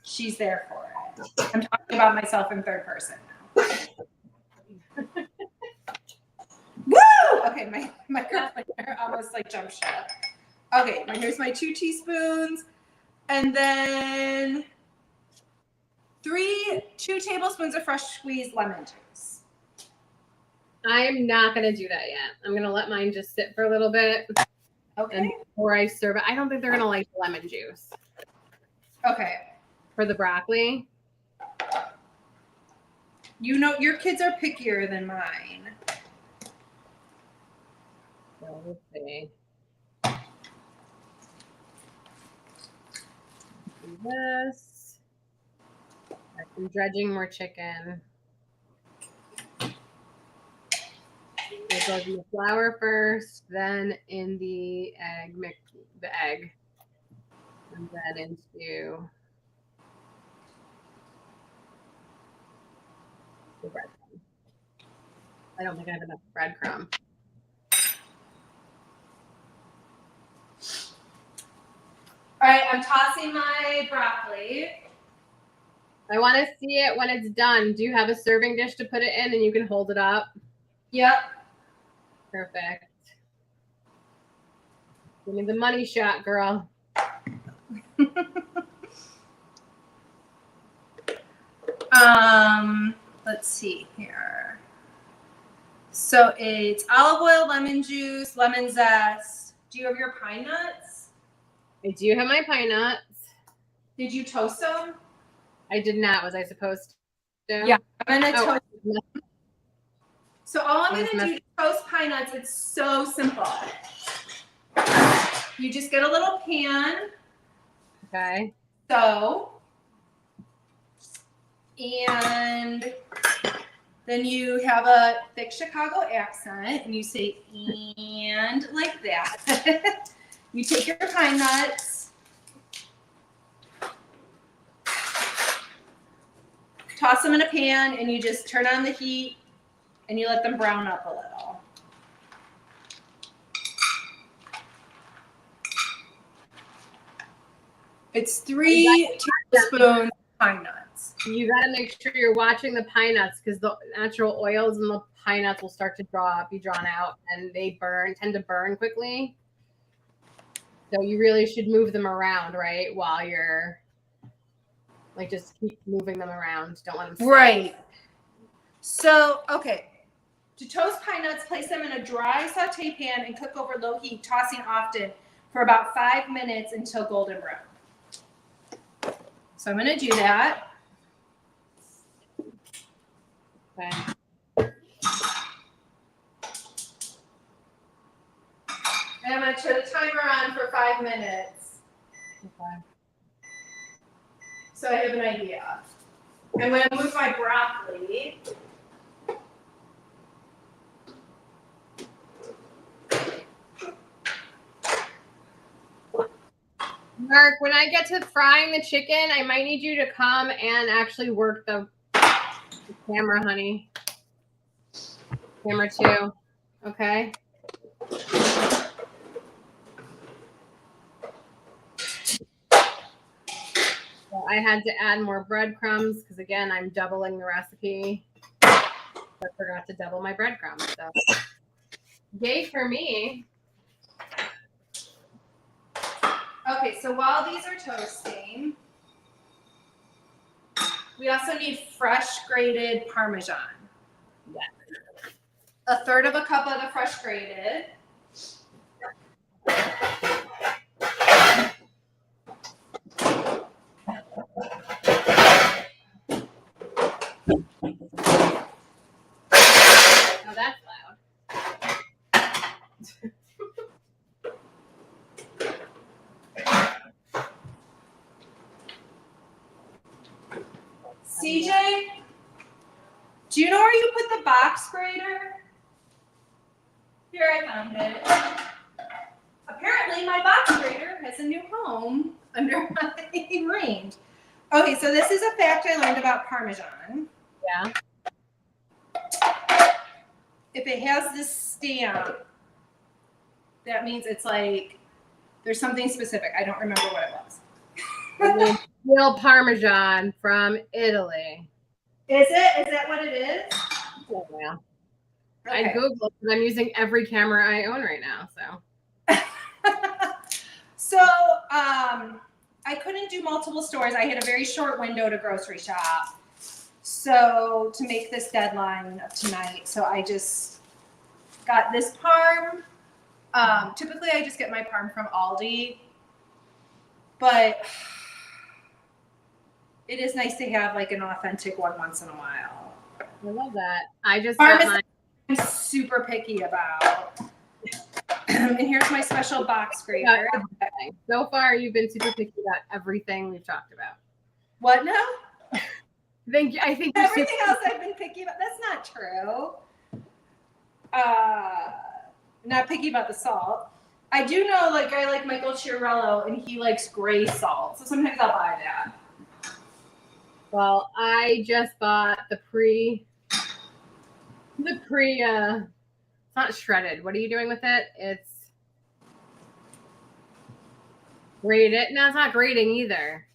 She's there for it. I'm talking about myself in third person now. Woo! Okay, my girlfriend almost like jumped ship. Okay, here's my 2 teaspoons. And then 2 tablespoons of fresh squeezed lemon juice. I'm not going to do that yet. I'm going to let mine just sit for a little bit. Okay. And before I serve it, I don't think they're going to like lemon juice. Okay. For the broccoli. You know, your kids are pickier than mine. So let's see. Do this. I'm dredging more chicken. It goes in the flour first, then in the egg, mix the egg, and then into the breadcrumb. I don't think I have enough breadcrumb. All right, I'm tossing my broccoli. I want to see it when it's done. Do you have a serving dish to put it in and you can hold it up? Yep. Perfect. Give me the money shot, girl. Let's see here. So it's olive oil, lemon juice, lemon zest. Do you have your pine nuts? I do have my pine nuts. Did you toast them? I did not. Was I supposed to? Yeah, I'm gonna toast them. So all I'm gonna do to toast pine nuts, it's so simple. You just get a little pan. Okay. So, and then you have a thick Chicago accent and you say and like that. You take your pine nuts, toss them in a pan, and you just turn on the heat and you let them brown up a little. It's 3 tablespoons of pine nuts. You got to make sure you're watching the pine nuts because the natural oils in the pine nuts will start to be drawn out, and they tend to burn quickly. So you really should move them around, right? While you're like, just keep moving them around. Don't let them stay. Right. So, okay. To toast pine nuts, place them in a dry saute pan and cook over low heat, tossing often for about 5 minutes until golden brown. So I'm going to do that. Okay. And I'm going to turn the timer on for 5 minutes. Okay. So I have an idea. I'm going to move my broccoli. Mark, when I get to frying the chicken, I might need you to come and actually work the camera, honey. Camera 2. Okay. So I had to add more breadcrumbs because, again, I'm doubling the recipe. I forgot to double my breadcrumbs. So, yay for me. Okay, so while these are toasting, We also need fresh grated Parmesan. Yeah. 1/3 of a cup of the fresh grated. Oh, that's loud. CJ, do you know where you put the box grater? Here, I found it. Apparently, my box grater has a new home under my range. Okay, so this is a fact I learned about Parmesan. Yeah. If it has this stamp, that means it's like there's something specific. I don't remember what it was. It means real Parmesan from Italy. Is it? Is that what it is? Oh, yeah. Okay. I Googled it. I'm using every camera I own right now. So I couldn't do multiple stores. I had a very short window to grocery shop. So to make this deadline of tonight, so I just got this parm. Typically I just get my parm from Aldi, but it is nice to have like an authentic one once in a while. I love that. I just Parmesan I'm super picky about. And here's my special box grater. So far, you've been super picky about everything we've talked about. What now? I think everything else I've been picky about. That's not true. Not picky about the salt. I do know, like, I like Michael Chiarello, and he likes gray salt. So sometimes I'll buy that. Well, I just bought the it's not shredded. What are you doing with it? It's grated. No, it's not grating either.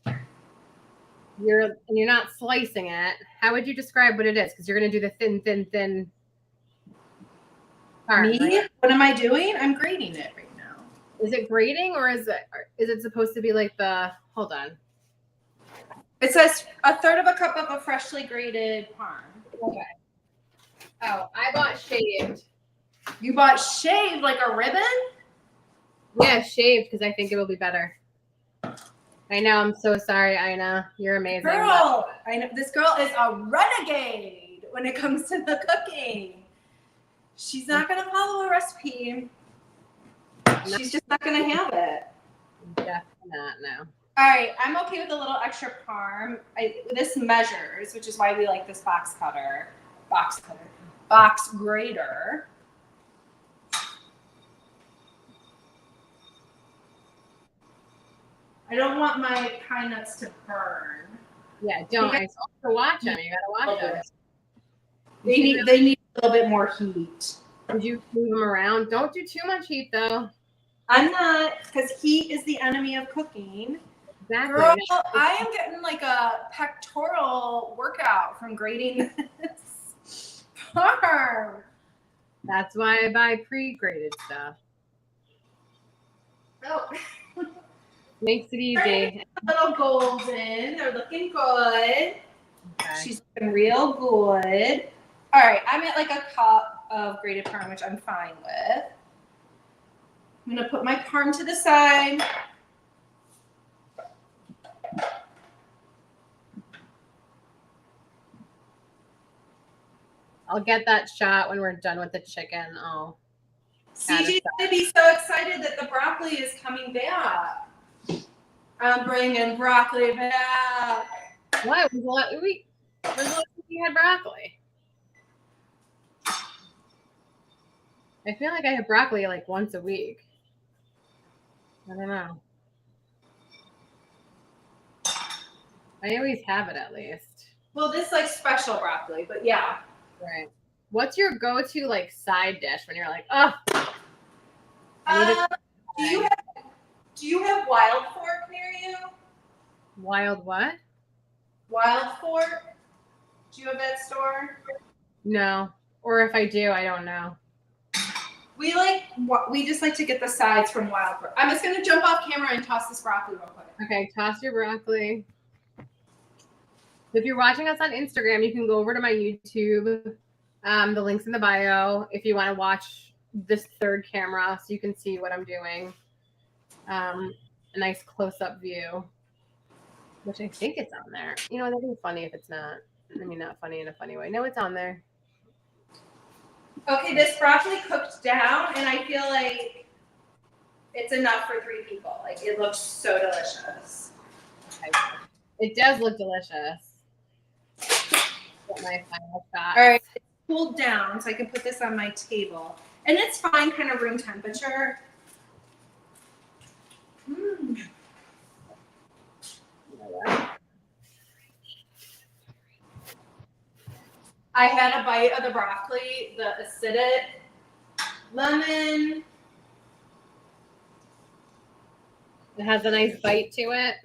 You're not slicing it. How would you describe what it is? Because you're going to do the thin part. Me? Right? What am I doing? I'm grating it right now. Is it grating or is it supposed to be like the? Hold on. It says 1/3 of a cup of a freshly grated parm. Okay. Oh, I bought shaved. You bought shaved like a ribbon? Yeah, shaved because I think it will be better. I know. I'm so sorry, Ina. You're amazing. Girl, I know this girl is a renegade when it comes to the cooking. She's not going to follow a recipe. She's just not going to have it. Definitely not, no. All right, I'm okay with a little extra parm. This measures, which is why we like this box grater. I don't want my pine nuts to burn. Yeah, don't. I also watch them. You gotta watch them. They need a little bit more heat. Did you move them around? Don't do too much heat though. I'm not, because heat is the enemy of cooking. Exactly. Girl, I am getting like a pectoral workout from grating this parm. That's why I buy pre-grated stuff. Oh. Makes it easy. A little golden. They're looking good. Okay. She's looking real good. All right, I'm at like a cup of grated parm, which I'm fine with. I'm gonna put my parm to the side. I'll get that shot when we're done with the chicken. Oh. CJ's gonna be so excited that the broccoli is coming back. I'm bringing broccoli back. What? When's the last time you had broccoli? I feel like I have broccoli like once a week. I don't know. I always have it at least. Well, this is like special broccoli, but yeah. Right. What's your go-to like side dish when you're like, oh? Do you have Wild Fork near you? Wild what? Wild Fork? Do you have that store? No. Or if I do, I don't know. We just like to get the sides from Wild Fork. I'm just gonna jump off camera and toss this broccoli real quick. Okay, toss your broccoli. If you're watching us on Instagram, you can go over to my YouTube. The link's in the bio if you want to watch this third camera so you can see what I'm doing. A nice close-up view, which I think it's on there. You know, that'd be funny if it's not. I mean, not funny in a funny way. No, it's on there. Okay, this broccoli cooked down, and I feel like it's enough for 3 people. Like, it looks so delicious. It does look delicious. Get my final shot. All right, it's cooled down, so I can put this on my table. And it's fine, kind of room temperature. I had a bite of the broccoli, the acidic lemon. It has a nice bite to it.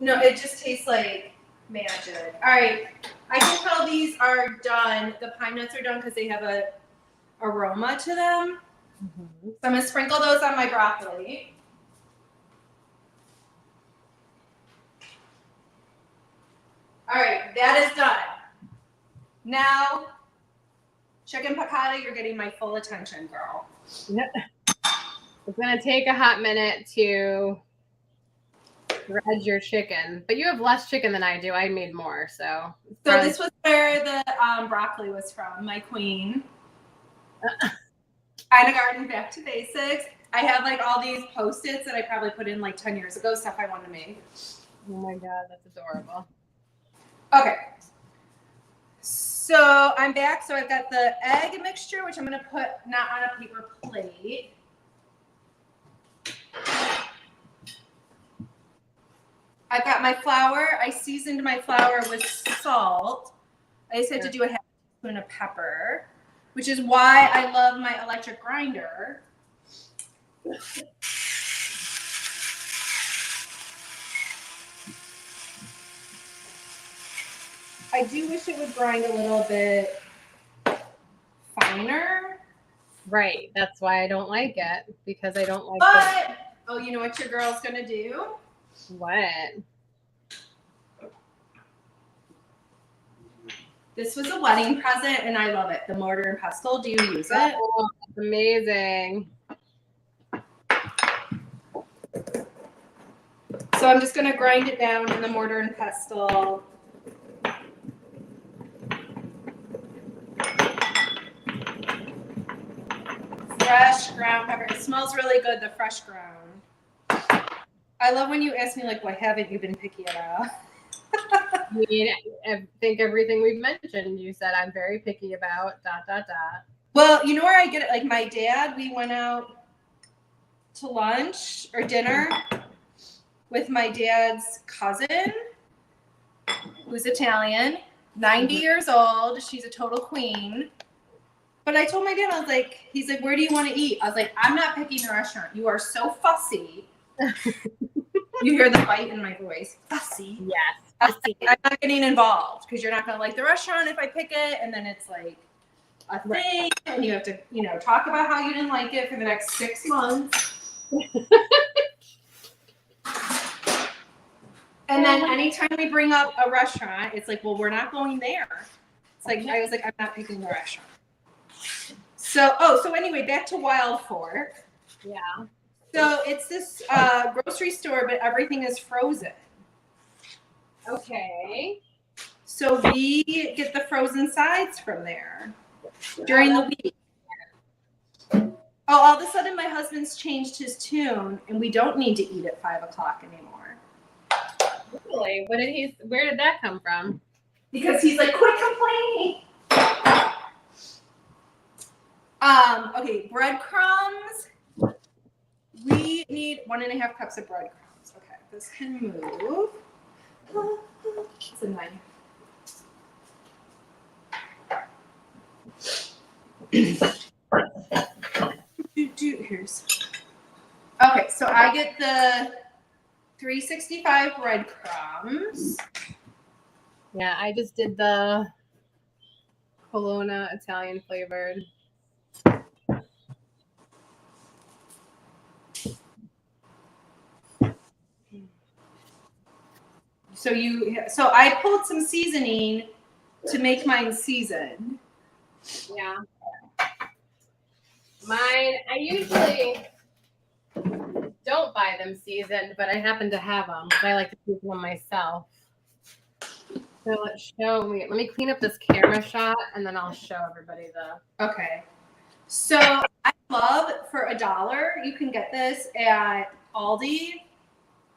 No, it just tastes like magic. All right, I can tell these are done. The pine nuts are done because they have a aroma to them. So I'm gonna sprinkle those on my broccoli. All right, that is done. Now, chicken piccata, you're getting my full attention, girl. It's gonna take a hot minute to red your chicken, but you have less chicken than I do. I made more, so. So this was where the broccoli was from, my queen. Ina Garten, back to basics. I have like all these Post-its that I probably put in like 10 years ago, stuff I wanted to make. Oh my God, that's adorable. Okay. So I'm back. So I've got the egg mixture, which I'm going to put not on a paper plate. I've got my flour. I seasoned my flour with salt. I just had to do a half teaspoon of pepper, which is why I love my electric grinder. I do wish it would grind a little bit finer. Right. That's why I don't like it, because I don't like But, oh, you know what your girl's going to do? What? This was a wedding present, and I love it. The mortar and pestle. Do you use it? Oh, that's amazing. So I'm just going to grind it down in the mortar and pestle. Fresh ground pepper. It smells really good, the fresh ground. I love when you ask me, like, why haven't you been picky at all? I mean, I think everything we've mentioned, you said I'm very picky about, ... Well, you know where I get it? Like, my dad, we went out to lunch or dinner with my dad's cousin, who's Italian, 90 years old. She's a total queen. But I told my dad, I was like, he's like, where do you want to eat? I was like, I'm not picking a restaurant. You are so fussy. You hear the bite in my voice. Fussy. Yes. Fussy. I'm not getting involved because you're not going to like the restaurant if I pick it. And then it's like a thing. And you have to, you know, talk about how you didn't like it for the next 6 months. And then anytime we bring up a restaurant, it's like, well, we're not going there. It's like, I was like, I'm not picking the restaurant. So, so anyway, back to Wild Fork. Yeah. So it's this grocery store, but everything is frozen. Okay. So we get the frozen sides from there during the week. Oh, all of a sudden my husband's changed his tune and we don't need to eat at 5 o'clock anymore. Really? Where did that come from? Because he's like, quit complaining. Okay, breadcrumbs. We need 1.5 cups of breadcrumbs. Okay, this can move. It's a knife. Here's. Okay, so I get the 365 breadcrumbs. Yeah, I just did the Bologna Italian flavored. So I pulled some seasoning to make mine seasoned. Yeah. Mine, I usually don't buy them seasoned, but I happen to have them. I like to season them myself. So let's show me. Let me clean up this camera shot, and then I'll show everybody the. Okay. So I love, for $1, you can get this at Aldi.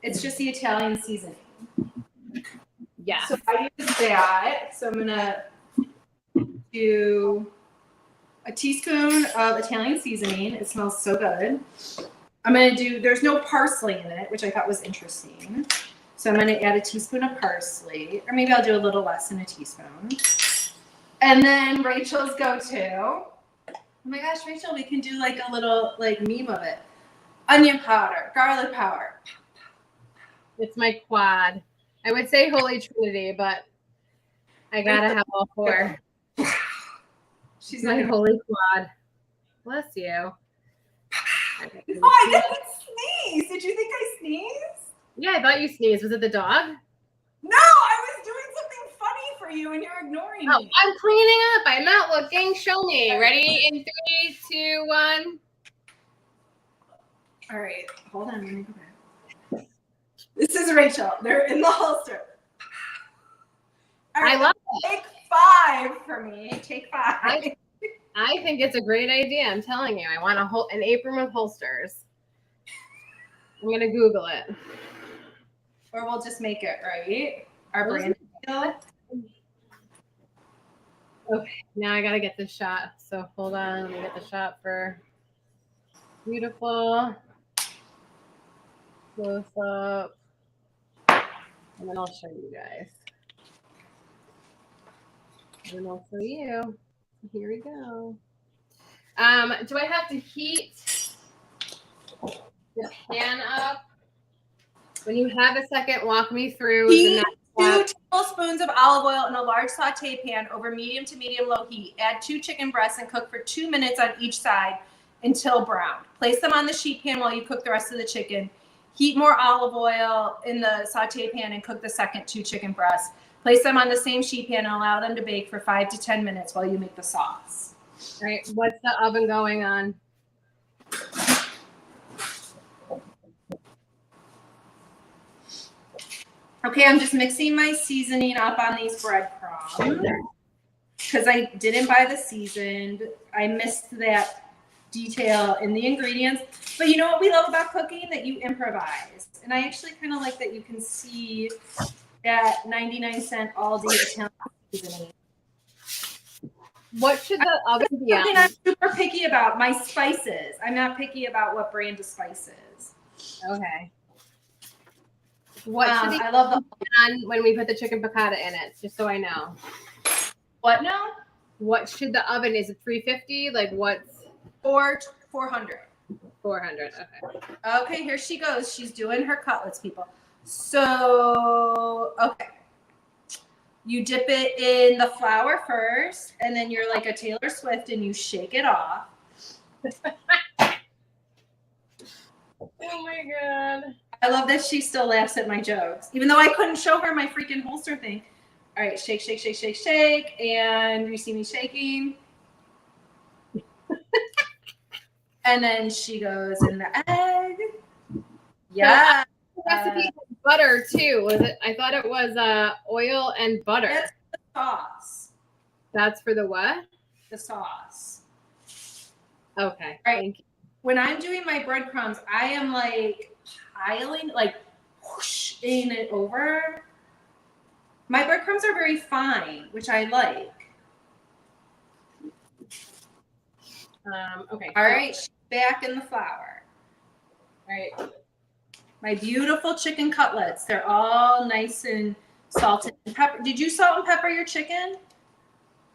It's just the Italian seasoning. Yeah. So I use that. So I'm gonna do a teaspoon of Italian seasoning. It smells so good. I'm gonna do, there's no parsley in it, which I thought was interesting. So I'm gonna add a teaspoon of parsley, or maybe I'll do a little less than a teaspoon. And then Rachel's go-to. Oh my gosh, Rachel, we can do like a little like meme of it. Onion powder, garlic powder. It's my quad. I would say Holy Trinity, but I gotta have all four. She's my holy quad. Bless you. Oh, I didn't sneeze. Did you think I sneezed? Yeah, I thought you sneezed. Was it the dog? No, I was doing something funny for you and you're ignoring me. I'm cleaning up. I'm not looking. Show me. Ready? In 3, 2, 1. All right. Hold on. Let me go back. This is Rachel. They're in the holster. All right, I love it. Take 5 for me. Take 5. I think it's a great idea. I'm telling you. I want an apron with holsters. I'm going to Google it. Or we'll just make it, right? Our brand deal. Okay, now I got to get this shot. So hold on. Let me get the shot for beautiful. Close up. And then I'll show you guys. And then I'll show you. Here we go. Do I have to heat the pan up? When you have a second, walk me through the next step. 2 tablespoons of olive oil in a large saute pan over medium to medium-low heat. Add 2 chicken breasts and cook for 2 minutes on each side until brown. Place them on the sheet pan while you cook the rest of the chicken. Heat more olive oil in the saute pan and cook the second 2 chicken breasts. Place them on the same sheet pan and allow them to bake for 5 to 10 minutes while you make the sauce. All right, what's the oven going on? Okay, I'm just mixing my seasoning up on these breadcrumbs because I didn't buy the seasoned. I missed that detail in the ingredients. But you know what we love about cooking? That you improvise. And I actually kind of like that you can see that 99-cent Aldi Italian seasoning. What should the oven be on? Something I'm super picky about, my spices. I'm not picky about what brand of spices. Okay. What should the I love the on when we put the chicken piccata in it? Just so I know. What now? What should the oven? Is it 350? Like what's 400? 400. Okay. Okay, here she goes. She's doing her cutlets, people. So, okay. You dip it in the flour first, and then you're like a Taylor Swift and you shake it off. Oh my God. I love that she still laughs at my jokes, even though I couldn't show her my freaking holster thing. All right, shake, shake, shake, shake, shake. And you see me shaking. And then she goes in the egg. Yeah. So, the recipe has butter too. Was it? I thought it was oil and butter. That's the sauce. That's for the what? The sauce. Okay. Right. Thank you. When I'm doing my breadcrumbs, I am like piling, like whooshing it over. My breadcrumbs are very fine, which I like. Okay. All right, back in the flour. All right. My beautiful chicken cutlets. They're all nice and salted and pepper. Did you salt and pepper your chicken?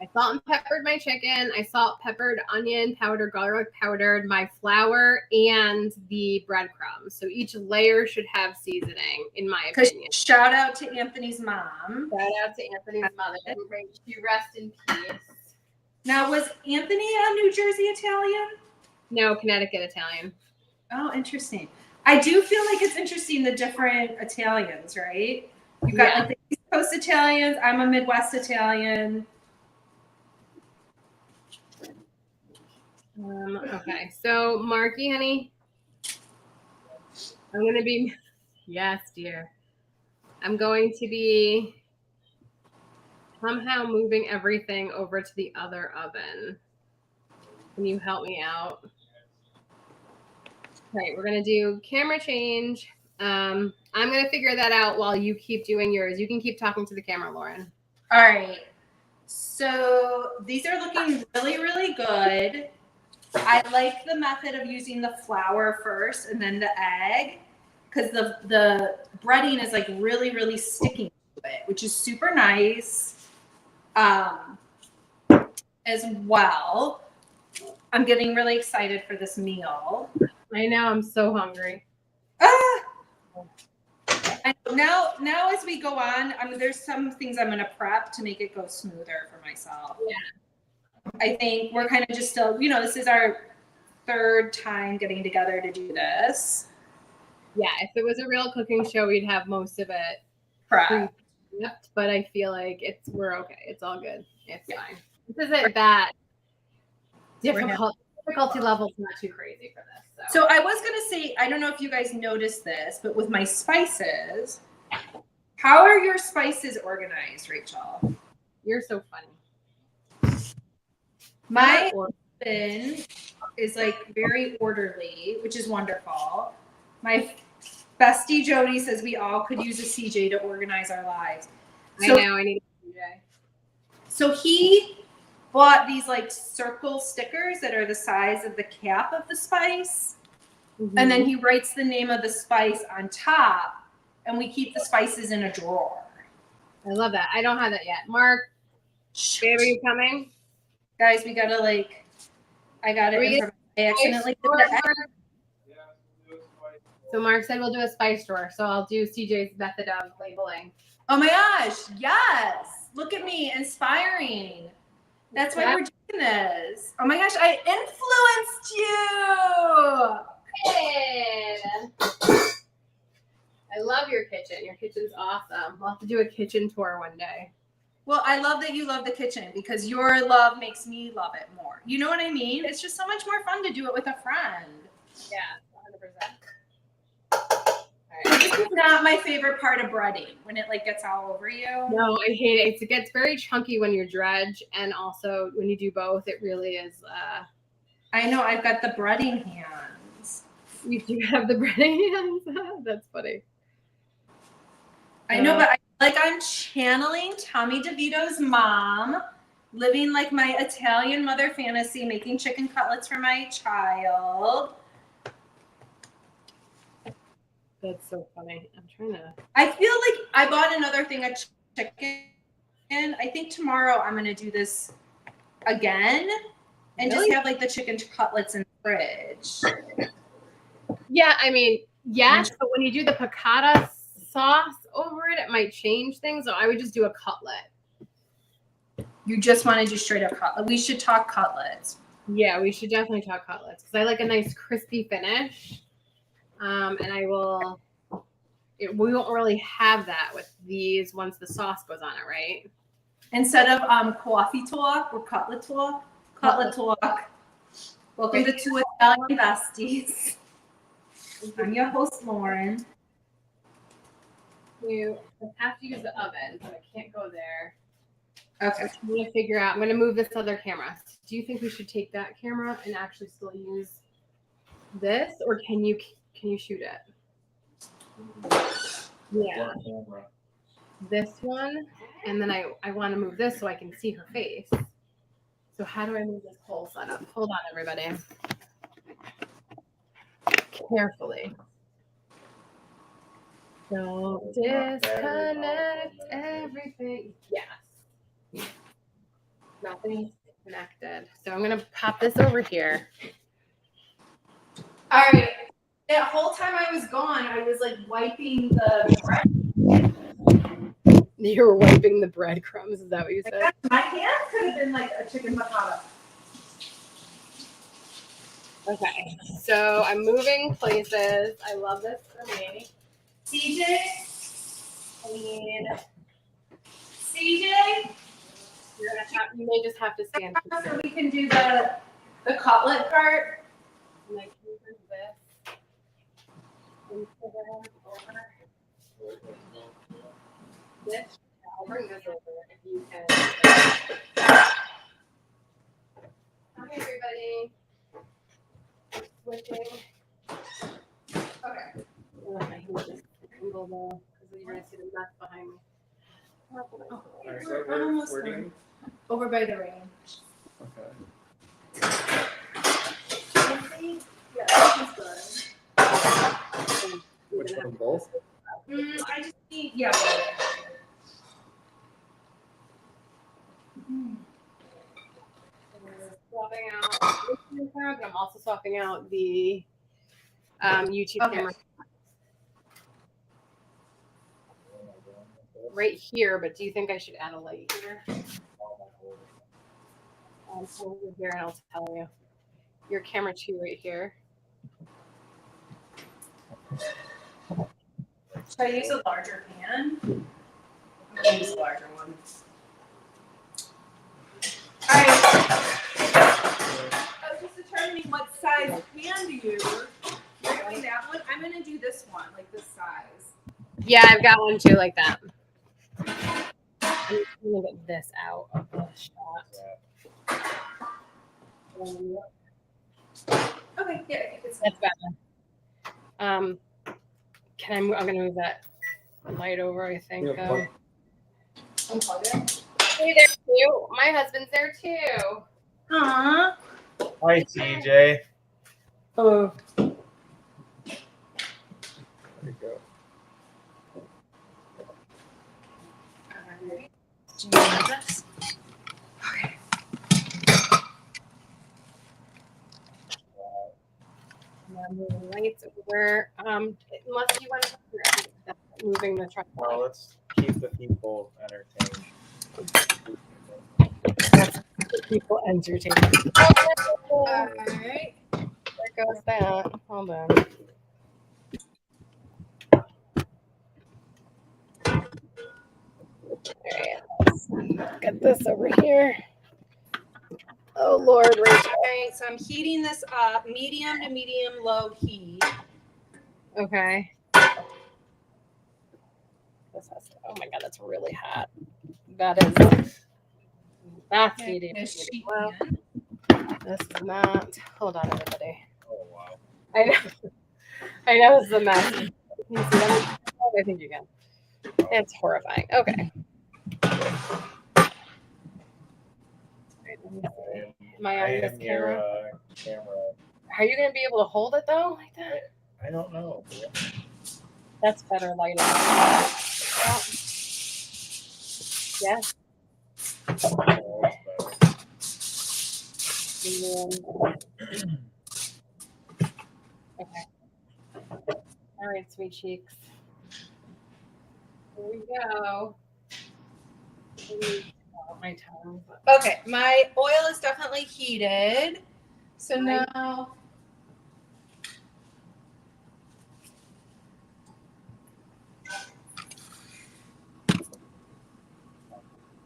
I salt and peppered my chicken. I salt, peppered, onion powder, garlic powdered, my flour, and the breadcrumbs. So each layer should have seasoning, in my opinion. Shout out to Anthony's mom. Shout out to Anthony's mother. May she rest in peace. Now, was Anthony a New Jersey Italian? No, Connecticut Italian. Oh, interesting. I do feel like it's interesting, the different Italians, right? You've got like the East Coast Italians. I'm a Midwest Italian. Okay, so Marky, honey, I'm gonna be, yes, dear. I'm going to be somehow moving everything over to the other oven. Can you help me out? Okay, we're gonna do camera change. I'm gonna figure that out while you keep doing yours. You can keep talking to the camera, Lauren. All right. So these are looking really, really good. I like the method of using the flour first and then the egg, because the breading is like really, really sticking to it, which is super nice. As well, I'm getting really excited for this meal. I know, I'm so hungry. And now as we go on, I mean, there's some things I'm going to prep to make it go smoother for myself. Yeah. I think we're kind of just still, this is our third time getting together to do this. Yeah, if it was a real cooking show, we'd have most of it Prep. prepped, but I feel like we're okay. It's all good. It's fine. This isn't that difficulty level's not too crazy for this. So I was gonna say, I don't know if you guys noticed this, but with my spices, how are your spices organized, Rachel? You're so funny. My husband is like very orderly, which is wonderful. My bestie Jody says we all could use a CJ to organize our lives. So, I know, I need a CJ. So he bought these like circle stickers that are the size of the cap of the spice. Mm-hmm. And then he writes the name of the spice on top, and we keep the spices in a drawer. I love that. I don't have that yet. Mark, babe, are you coming? Guys, we gotta I accidentally did the So Mark said we'll do a spice drawer. So I'll do CJ's method of labeling. Oh my gosh, yes. Look at me, inspiring. That's why we're doing this. Oh my gosh, I influenced you. I love your kitchen. Your kitchen's awesome. We'll have to do a kitchen tour one day. Well, I love that you love the kitchen because your love makes me love it more. You know what I mean? It's just so much more fun to do it with a friend. Yeah, 100%. This is not my favorite part of breading, when it like gets all over you. No, I hate it. It gets very chunky when you dredge, and also when you do both, it really is. I know, I've got the breading hands. You do have the breading hands. That's funny. I know, but I'm channeling Tommy DeVito's mom, living like my Italian mother fantasy, making chicken cutlets for my child. That's so funny. I'm trying to. I feel like I bought another thing of chicken. I think tomorrow I'm going to do this again and just have like the chicken cutlets in the fridge. Yeah, I mean, yes, but when you do the piccata sauce over it, it might change things. So I would just do a cutlet. You just want to do straight up cutlet. We should talk cutlets. Yeah, we should definitely talk cutlets because I like a nice crispy finish. And we won't really have that with these once the sauce goes on it, right? Instead of coffee talk or cutlet talk, cutlet talk. Welcome to Two Italian Besties. I'm your host, Lauren. I have to use the oven, so I can't go there. Okay. I'm going to figure out. I'm going to move this other camera. Do you think we should take that camera and actually still use this, or can you shoot it? Yeah. This one, and then I want to move this so I can see her face. So how do I move this whole setup? Hold on, everybody. Carefully. Don't disconnect everything. Yes. Nothing's connected. So I'm going to pop this over here. All right. That whole time I was gone, I was like wiping the bread. You were wiping the breadcrumbs. Is that what you said? My hand could have been like a chicken piccata. Okay. So I'm moving places. I love this for me. CJ, I need. CJ, You may just have to stand. so we can do the cutlet part. And I can bring this. And put it over. This. I'll bring this over if you can. Hi, everybody. Switching. Okay. I hate this angle though, because you're going to see the mess behind me. Alright, so We're almost where do done. you? Over by the range. Okay. Yeah, this is good. Which one, both? I just need, yeah. Swapping out, but I'm also swapping out the YouTube camera right here. But do you think I should add a light here? Over here, and I'll tell you. Your camera 2 right here. Should I use a larger pan? I'm gonna use a larger one. All right. I was just determining what size pan to use. You're doing that one. I'm gonna do this one, like this size. Yeah, I've got one too, like that. I'm gonna get this out of the shot. Okay, yeah, I think it's That's better. Can I? I'm gonna move that light over. I think. Yeah, unplug it. Hey there, too. My husband's there too. Aww. Hi, CJ. Hello. There you go. Alright. Do you want this? Okay. I'm moving lights over. Unless you want to moving the truck. Well, let's keep the people entertained. People entertaining. Alright. There goes that. Hold on. Alright, let's get this over here. Oh Lord, Rachel. Alright, so I'm heating this up, medium to medium low heat. Okay. This has to, oh my god, that's really hot. That's medium. Is she Well, in? this is not. Hold on, everybody. Oh, wow. I know this is a mess. Can you see that? I think you can. It's horrifying. Okay. Am I on this camera? Camera. Are you going to be able to hold it though, like that? I don't know. That's better lighting. Yeah. Oh, that's Okay. All right, sweet cheeks. Here we go. My tongue. Okay, my oil is definitely heated. So now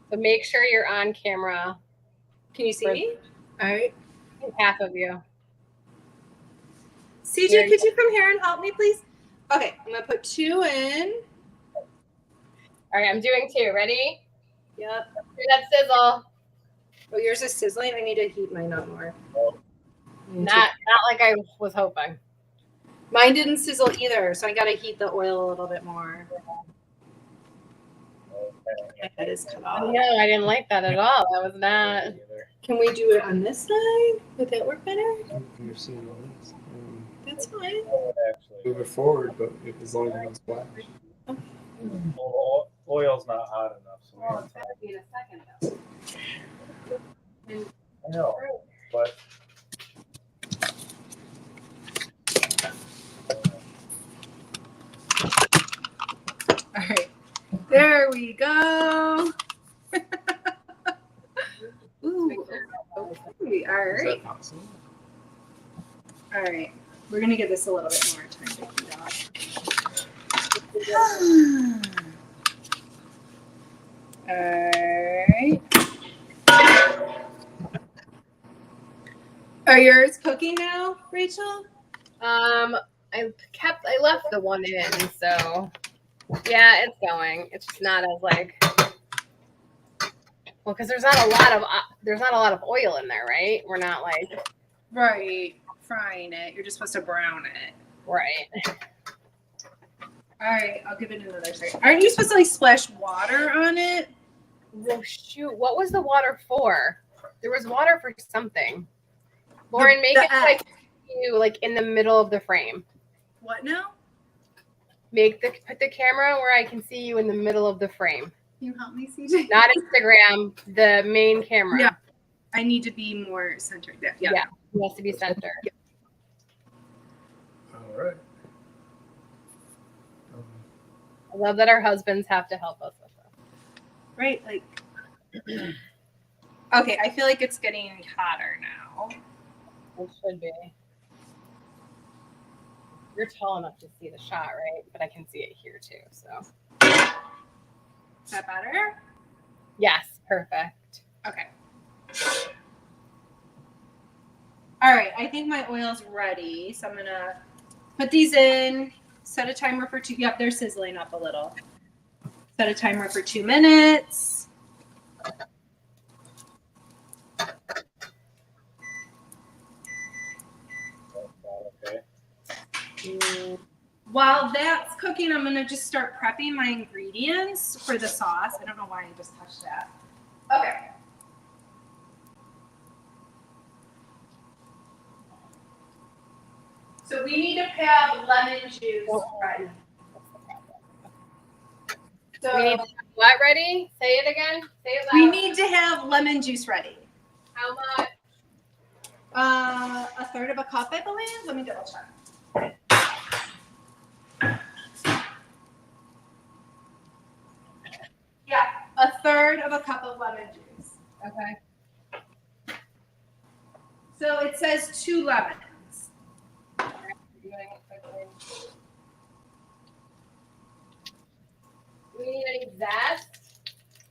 So make sure you're on camera. can you see me? All right. Half of you. CJ, could you come here and help me, please? Okay, I'm gonna put 2 in. All right, I'm doing 2. Ready? Yep. Do that sizzle. Oh, yours is sizzling. I need to heat mine up more. Not like I was hoping. Mine didn't sizzle either, so I gotta heat the oil a little bit more. My head is cut off. No, I didn't like that at all. That was not. Can we do it on this side? Would that work better? You're seeing all this. That's fine. Move it forward, but as long as it doesn't splash. Oil's not hot enough. So we Well, have it's gonna be in a second though. I know, but All right. There we go. Ooh. Okay. All Is right. that possible? All right. We're gonna give this a little bit more time to heat up. Alright. Are yours cooking now, Rachel? I left the one in, so yeah, it's going. It's just not as like, well, because there's not a lot of oil in there, right? We're not like Right. Frying it. You're just supposed to brown it. right. Alright, I'll give it another second. Aren't you supposed to like splash water on it? Well, shoot, what was the water for? There was water for something. Lauren, make it so I can see you like in the middle of the frame. What now? Put the camera where I can see you in the middle of the frame. Can you help me, CJ? Not Instagram, the main camera. Yeah. I need to be more centered there. Yeah. Yeah, it has to be centered. Yeah. All right. I love that our husbands have to help us with this. Right, like okay, I feel like it's getting hotter now. It should be. You're tall enough to see the shot, right? But I can see it here too. So Is that better? yes, perfect. Okay. All right, I think my oil's ready. So I'm gonna put these in, set a timer for 2. Yep, they're sizzling up a little. Set a timer for 2 minutes. Okay. While that's cooking, I'm gonna just start prepping my ingredients for the sauce. I don't know why I just touched that. Okay. So we need to have lemon juice ready. So We need to have what ready? Say it again. Say it loud. we need to have lemon juice ready. How much? A third of a cup, I believe. Let me double check. Yeah, a third of a cup of lemon juice. Okay. So it says 2 lemons. Doing it quickly. Do we need any zest?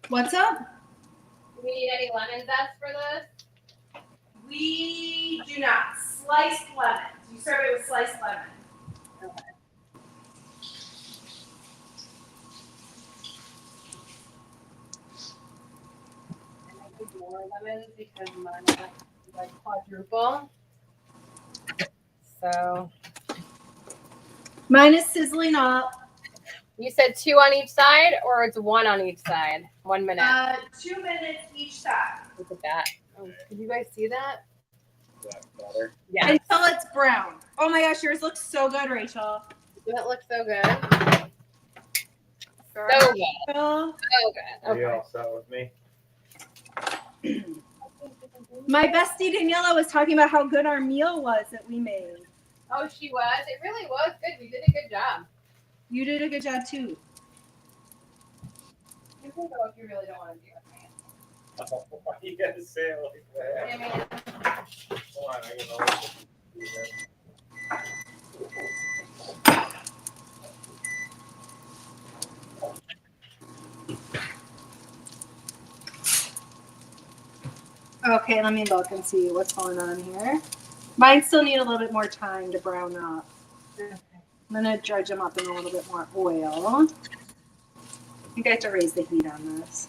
What's up? Do we need any lemon zest for this? We do not. Sliced lemons. You serve it with sliced lemon. Okay. And I need more lemons because mine is like quadruple. So Mine is sizzling up. you said 2 on each side, or it's 1 on each side? 1 minute. 2 minutes each side. Look at that. Oh, did you guys see that? Is that better? Yeah. Until it's brown. Oh my gosh, yours looks so good, Rachel. Doesn't it look so good? So Girl. good. So good. Are you Okay. all set with me? My bestie Daniela was talking about how good our meal was that we made. Oh, she was. It really was good. You did a good job. You did a good job too. You can go if you really don't want to do it. Why you gotta say it like that? I mean, Hold on, I can always do that. Okay, let me look and see what's going on here. Mine still need a little bit more time to brown up. okay. I'm gonna dredge them up in a little bit more oil. I think I have to raise the heat on this.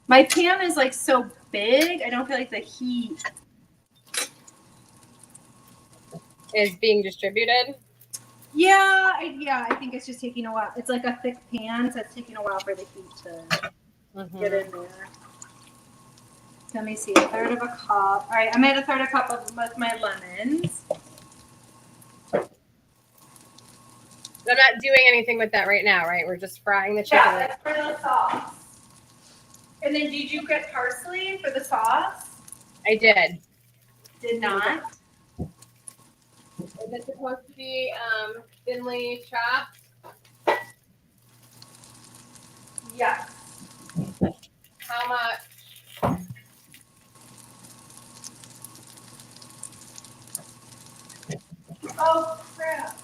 My pan is like so big, I don't feel like the heat. Is being distributed. Yeah, I think it's just taking a while. It's like a thick pan, so it's taking a while for the heat to get in there. Let me see, a third of a cup. All right, I made a third of a cup with my lemons. I'm not doing anything with that right now, right? We're just frying the chicken. Yeah, that's for the sauce. And then did you get parsley for the sauce? I did. Did not. Is it supposed to be thinly chopped? Yes. How much? Oh, crap.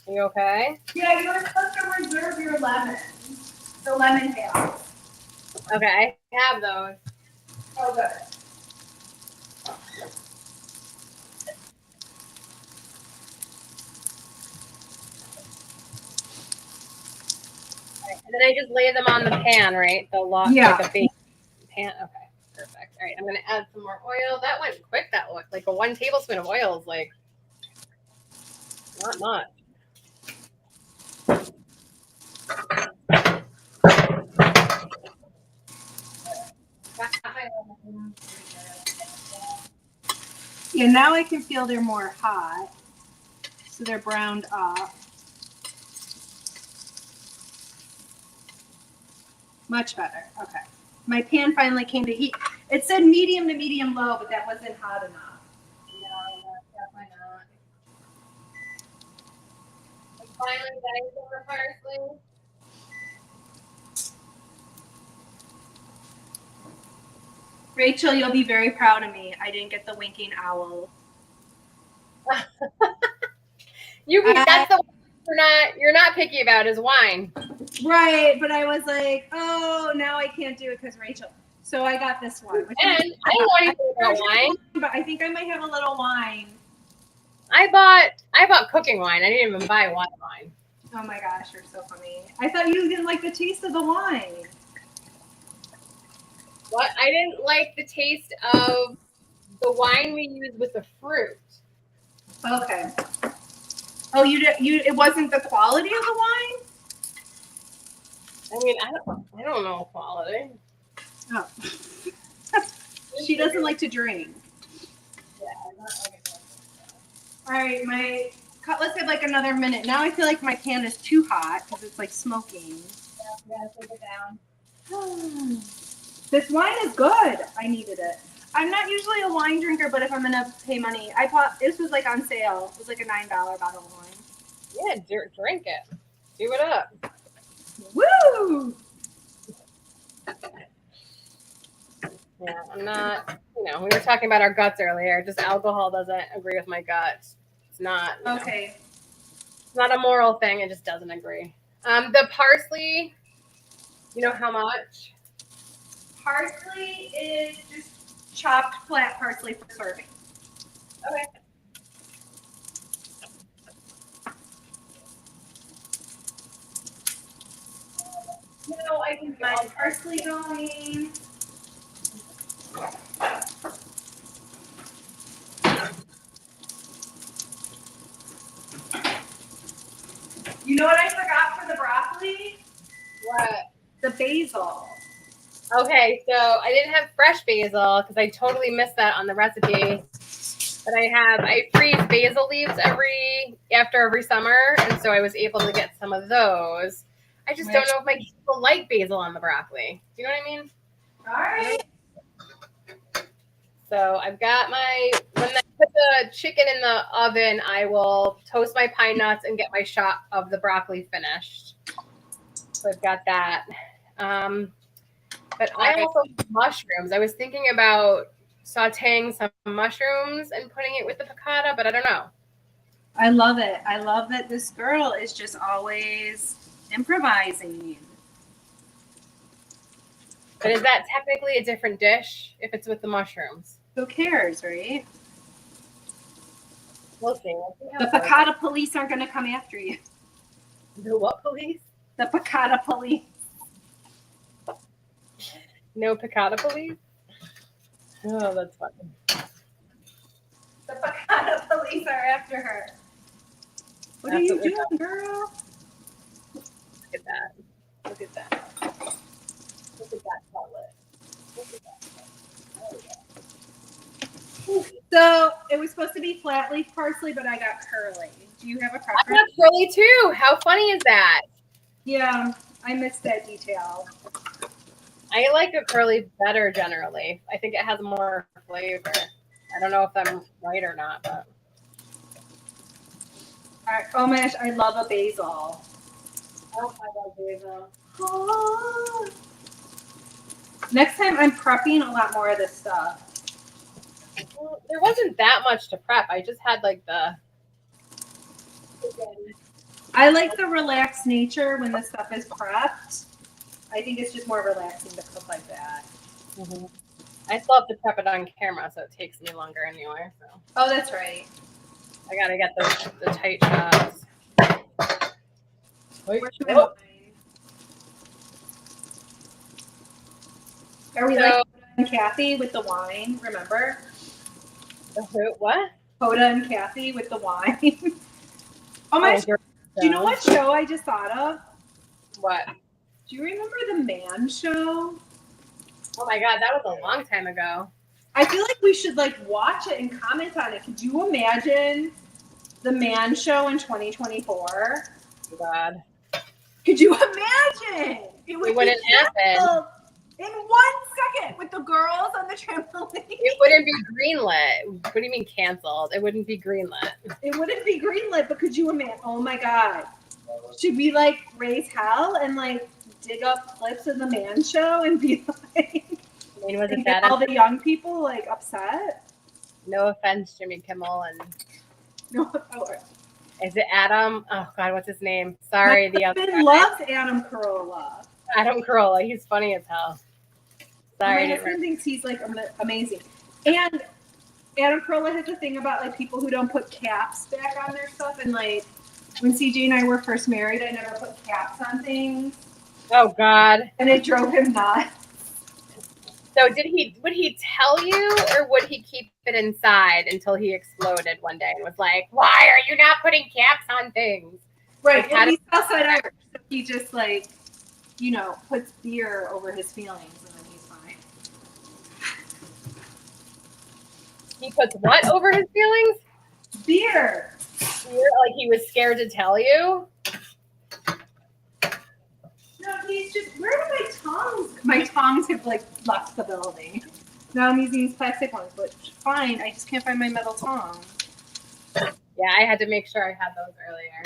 Are you okay? Yeah, you were supposed to reserve your lemons. The lemon halves. Okay, I have those. Oh, good. And then I just lay them on the pan, right? The lot, Yeah. like a big pan. Okay, perfect. All right, I'm gonna add some more oil. That went quick. That looked like a 1 tablespoon of oil is like not much. Yeah, now I can feel they're more hot. So they're browned up. Much better. Okay. My pan finally came to heat. It said medium to medium low, but that wasn't hot enough. No, definitely not. I'm finally getting some parsley. Rachel, you'll be very proud of me. I didn't get the winking owl. That's the one you're not picky about is wine. Right, but I was like, oh, now I can't do it because Rachel. So I got this one. And I don't know anything about wine. But I think I might have a little wine. I bought cooking wine. I didn't even buy white wine. Oh my gosh, you're so funny. I thought you didn't like the taste of the wine. What? I didn't like the taste of the wine we use with the fruit. Okay. Oh, it wasn't the quality of the wine? I mean, I don't know quality. Oh. She doesn't like to drink. Yeah, I'm not like it. All right, let's have like another minute. Now I feel like my pan is too hot because it's like smoking. Yeah, take it down. This wine is good. I needed it. I'm not usually a wine drinker, but if I'm gonna pay money, this was like on sale. It was like a $9 bottle of wine. Yeah, drink it. Do it up. Woo! Yeah, I'm not. We were talking about our guts earlier. Just alcohol doesn't agree with my gut. It's not. Okay. It's not a moral thing. It just doesn't agree. The parsley. You know how much? Parsley is just chopped flat parsley for serving. Okay. I can get my parsley going. You know what I forgot for the broccoli? What? The basil. Okay, so I didn't have fresh basil because I totally missed that on the recipe. But I freeze basil leaves after every summer, and so I was able to get some of those. I just don't know if my kids will like basil on the broccoli. Do you know what I mean? All right. So I've got when I put the chicken in the oven, I will toast my pine nuts and get my shot of the broccoli finished. So I've got that. But I also have mushrooms. I was thinking about sauteing some mushrooms and putting it with the piccata, but I don't know. I love it. I love that this girl is just always improvising. But is that technically a different dish if it's with the mushrooms? Who cares, right? We'll see. The piccata police aren't going to come after you. The what police? The piccata police. No piccata police? Oh, that's funny. The piccata police are after her. What are you doing, girl? Look at that. Look at that. Look at that cutlet. Look at that. So it was supposed to be flat leaf parsley, but I got curly. Do you have a preference? I got curly too. How funny is that? Yeah, I missed that detail. I like a curly better generally. I think it has more flavor. I don't know if I'm right or not, but. All right. Oh my gosh, I love a basil. Oh, I love basil. Oh. Next time I'm prepping a lot more of this stuff. Well, there wasn't that much to prep. I just had like the. I like the relaxed nature when the stuff is prepped. I think it's just more relaxing to cook like that. Mm-hmm. I still have to prep it on camera, so it takes me longer anyway. So Oh, that's right. I gotta get the tight shots. Where's my Oh, wine? Are we so, like Hoda and Kathy with the wine? Remember? what? Hoda and Kathy with the wine. Oh my! Oh, Do you know what show I just thought of? What? Do you remember the Man Show? Oh my god, that was a long time ago. I feel like we should like watch it and comment on it. Could you imagine the Man Show in 2024? Oh god. Could you imagine? It wouldn't happen. in 1 second with the girls on the trampoline. It wouldn't be greenlit. What do you mean canceled? It wouldn't be greenlit. It wouldn't be greenlit, but could you imagine? Oh my god. Should we like raise hell and like dig up clips of the Man Show and be like, I mean, was it and that? get all the young people like upset? No offense, Jimmy Kimmel and No. Oh, is it Adam? Oh god, what's his name? Sorry, my the other husband guy. loves Adam Carolla. Adam Carolla. He's funny as hell. Sorry, My husband thinks he's like amazing. And Adam Carolla has a thing about like people who don't put caps back on their stuff. And like when CJ and I were first married, I never put caps on things, Oh god. and it drove him nuts. So would he tell you, or would he keep it inside until he exploded one day and was like, "Why are you not putting caps on things?" Right. Like, Well, he's outside Irish, so he just like, you know, puts beer over his feelings, and then he's fine. He puts what over his feelings? Beer. Like he was scared to tell you? No, he's just. Where are my tongs? My tongs have like left the building. Now I'm using these plastic ones, but fine. I just can't find my metal tongs. Yeah, I had to make sure I had those earlier.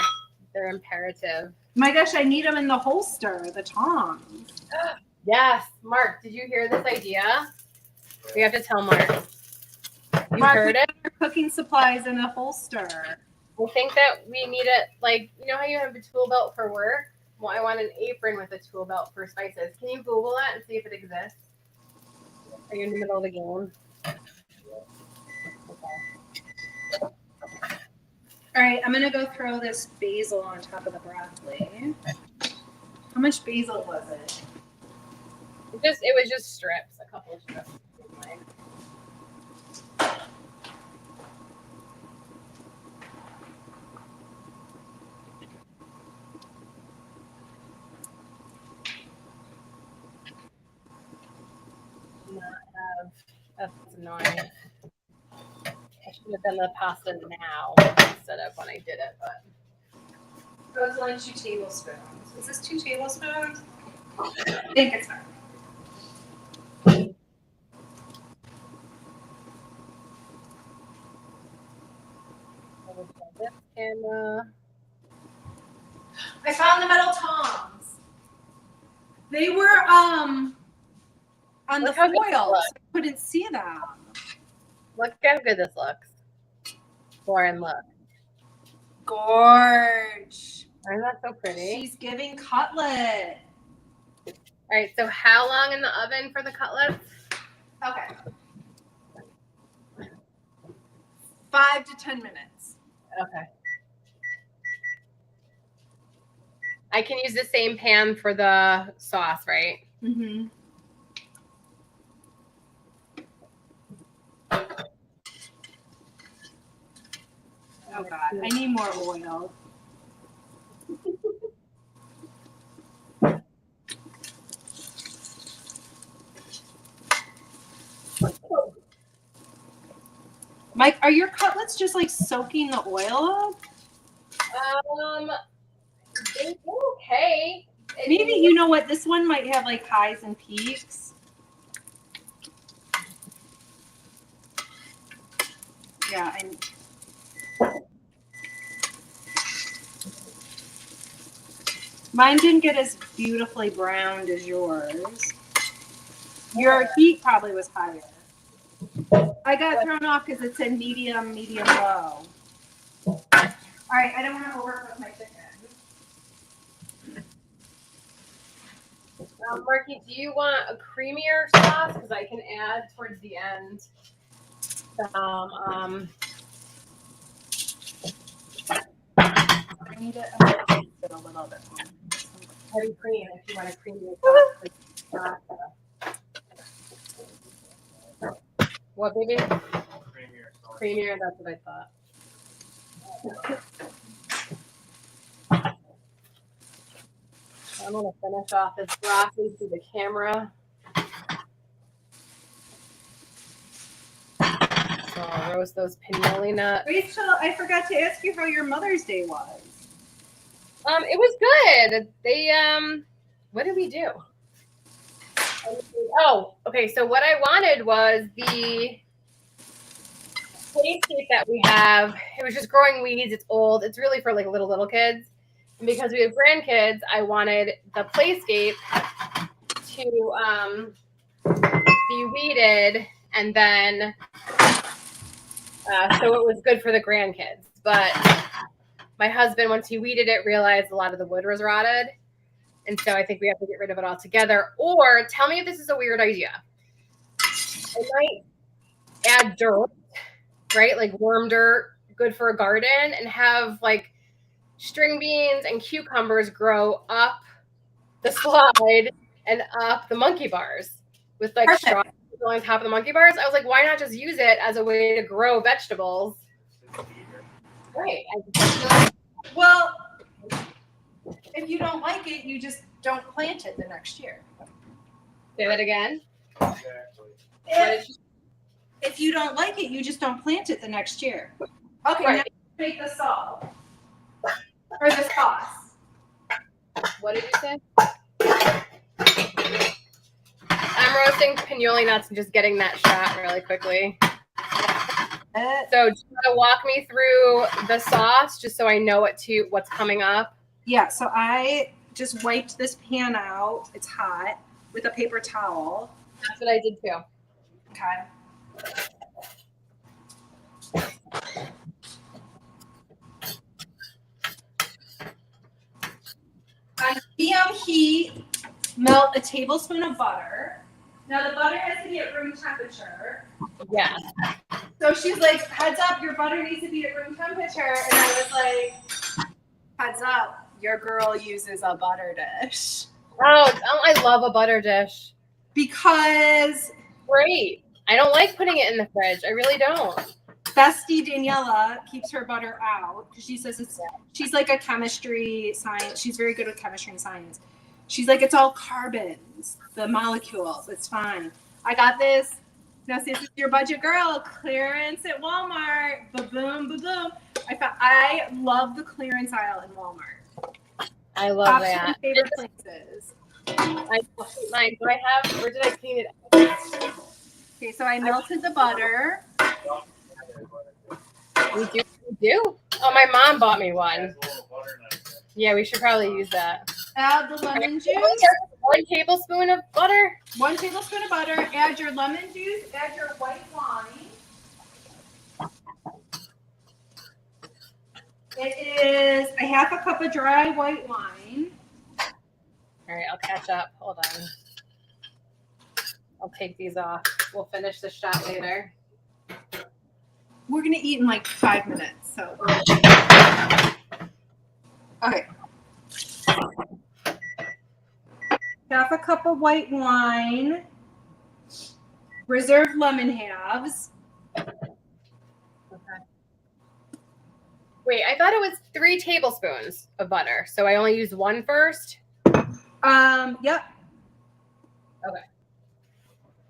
They're imperative. My gosh, I need them in the holster. The tongs. Yes, Mark, did you hear this idea? We have to tell Mark. You Mark, heard it? your cooking supplies in a holster. I think that we need it, like, you know how you have a tool belt for work? Well, I want an apron with a tool belt for spices. Can you Google that and see if it exists? Are you in the middle of the game? Okay. All right, I'm gonna go throw this basil on top of the broccoli. How much basil was it? It was just strips, a couple of strips. Not have. That's annoying. I should have done the pasta now instead of when I did it, but. It was only 2 tablespoons. Is this 2 tablespoons? I think it's not. This camera. I found the metal tongs. They were on the Look how good foil, it so looks. I couldn't see them. Look how good this looks. Lauren, look. Gorge. Isn't that so pretty? She's giving cutlet. All right, so how long in the oven for the cutlets? Okay. 5 to 10 minutes. Okay. I can use the same pan for the sauce, right? Mm-hmm. Oh God, I need more oil. Mike, are your cutlets just like soaking the oil up? They do okay. Maybe, you know what, this one might have like highs and peaks. Yeah, mine didn't get as beautifully browned as yours. Your heat probably was higher. I got thrown off because it said medium, medium low. All right, I don't want to overcook my chicken. Marky, do you want a creamier sauce? Because I can add towards the end some. I need it a little bit more. Heavy cream if you want a creamier sauce. What, baby? Creamier sauce. Creamier, that's what I thought. I'm going to finish off this broccoli through the camera. So I'll roast those pinoli nuts. Rachel, I forgot to ask you how your Mother's Day was. It was good. They what did we do? Oh, okay. So what I wanted was the playscape that we have. It was just growing weeds. It's old. It's really for like little kids. And because we have grandkids, I wanted the playscape to be weeded, and then so it was good for the grandkids. But my husband, once he weeded it, realized a lot of the wood was rotted. And so I think we have to get rid of it altogether. Or tell me if this is a weird idea. I might add dirt, right? Like worm dirt, good for a garden, and have like string beans and cucumbers grow up the slide and up the monkey bars with like straw on top of the monkey bars. I was like, why not just use it as a way to grow vegetables? Right. Well, if you don't like it, you just don't plant it the next year. Say that again. Exactly. If you don't like it, you just don't plant it the next year. Okay, Right. now make the salt. Or the sauce. What did you say? I'm roasting pinoli nuts and just getting that shot really quickly. So do you want to walk me through the sauce just so I know what's coming up? Yeah, so I just wiped this pan out. It's hot with a paper towel. That's what I did too. Okay. On medium heat, melt a tablespoon of butter. Now the butter has to be at room temperature. Yeah. So she's like, heads up, your butter needs to be at room temperature. And I was like, heads up, your girl uses a butter dish. Oh, I love a butter dish. Because Great. I don't like putting it in the fridge. I really don't. Bestie Daniela keeps her butter out because she says she's like a chemistry science. She's very good with chemistry and science. She's like, it's all carbons, the molecules. It's fine. I got this. Now, see, this is your budget girl. Clearance at Walmart. Ba-boom, ba-boom. I love the clearance aisle in Walmart. I love Top that. 3 favorite places. I keep mine. Do I have, or did I clean it up? Okay, so I melted the butter. We do. Oh, my mom bought me one. Yeah, we should probably use that. Add the lemon juice. 1 tablespoon of butter. 1 tablespoon of butter. Add your lemon juice. Add your white wine. It is a half a cup of dry white wine. All right, I'll catch up. Hold on. I'll take these off. We'll finish the shot later. We're gonna eat in like 5 minutes. So, okay. Half a cup of white wine. Reserved lemon halves. Wait, I thought it was 3 tablespoons of butter, so I only used 1 first. Yep. Okay.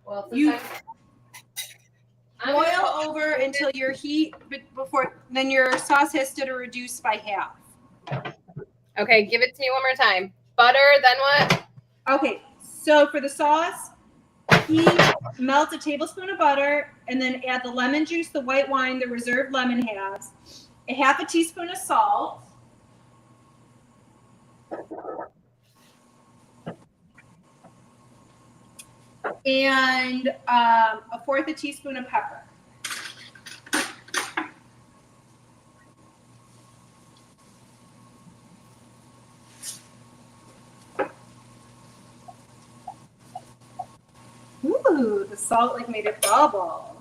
Well, You boil over until your heat then your sauce has to reduce by half. Okay, give it to me one more time. Butter, then what? Okay, so for the sauce, melt a tablespoon of butter and then add the lemon juice, the white wine, the reserved lemon halves, a half a teaspoon of salt, and a 1/4 a teaspoon of pepper. salt like made it bubble.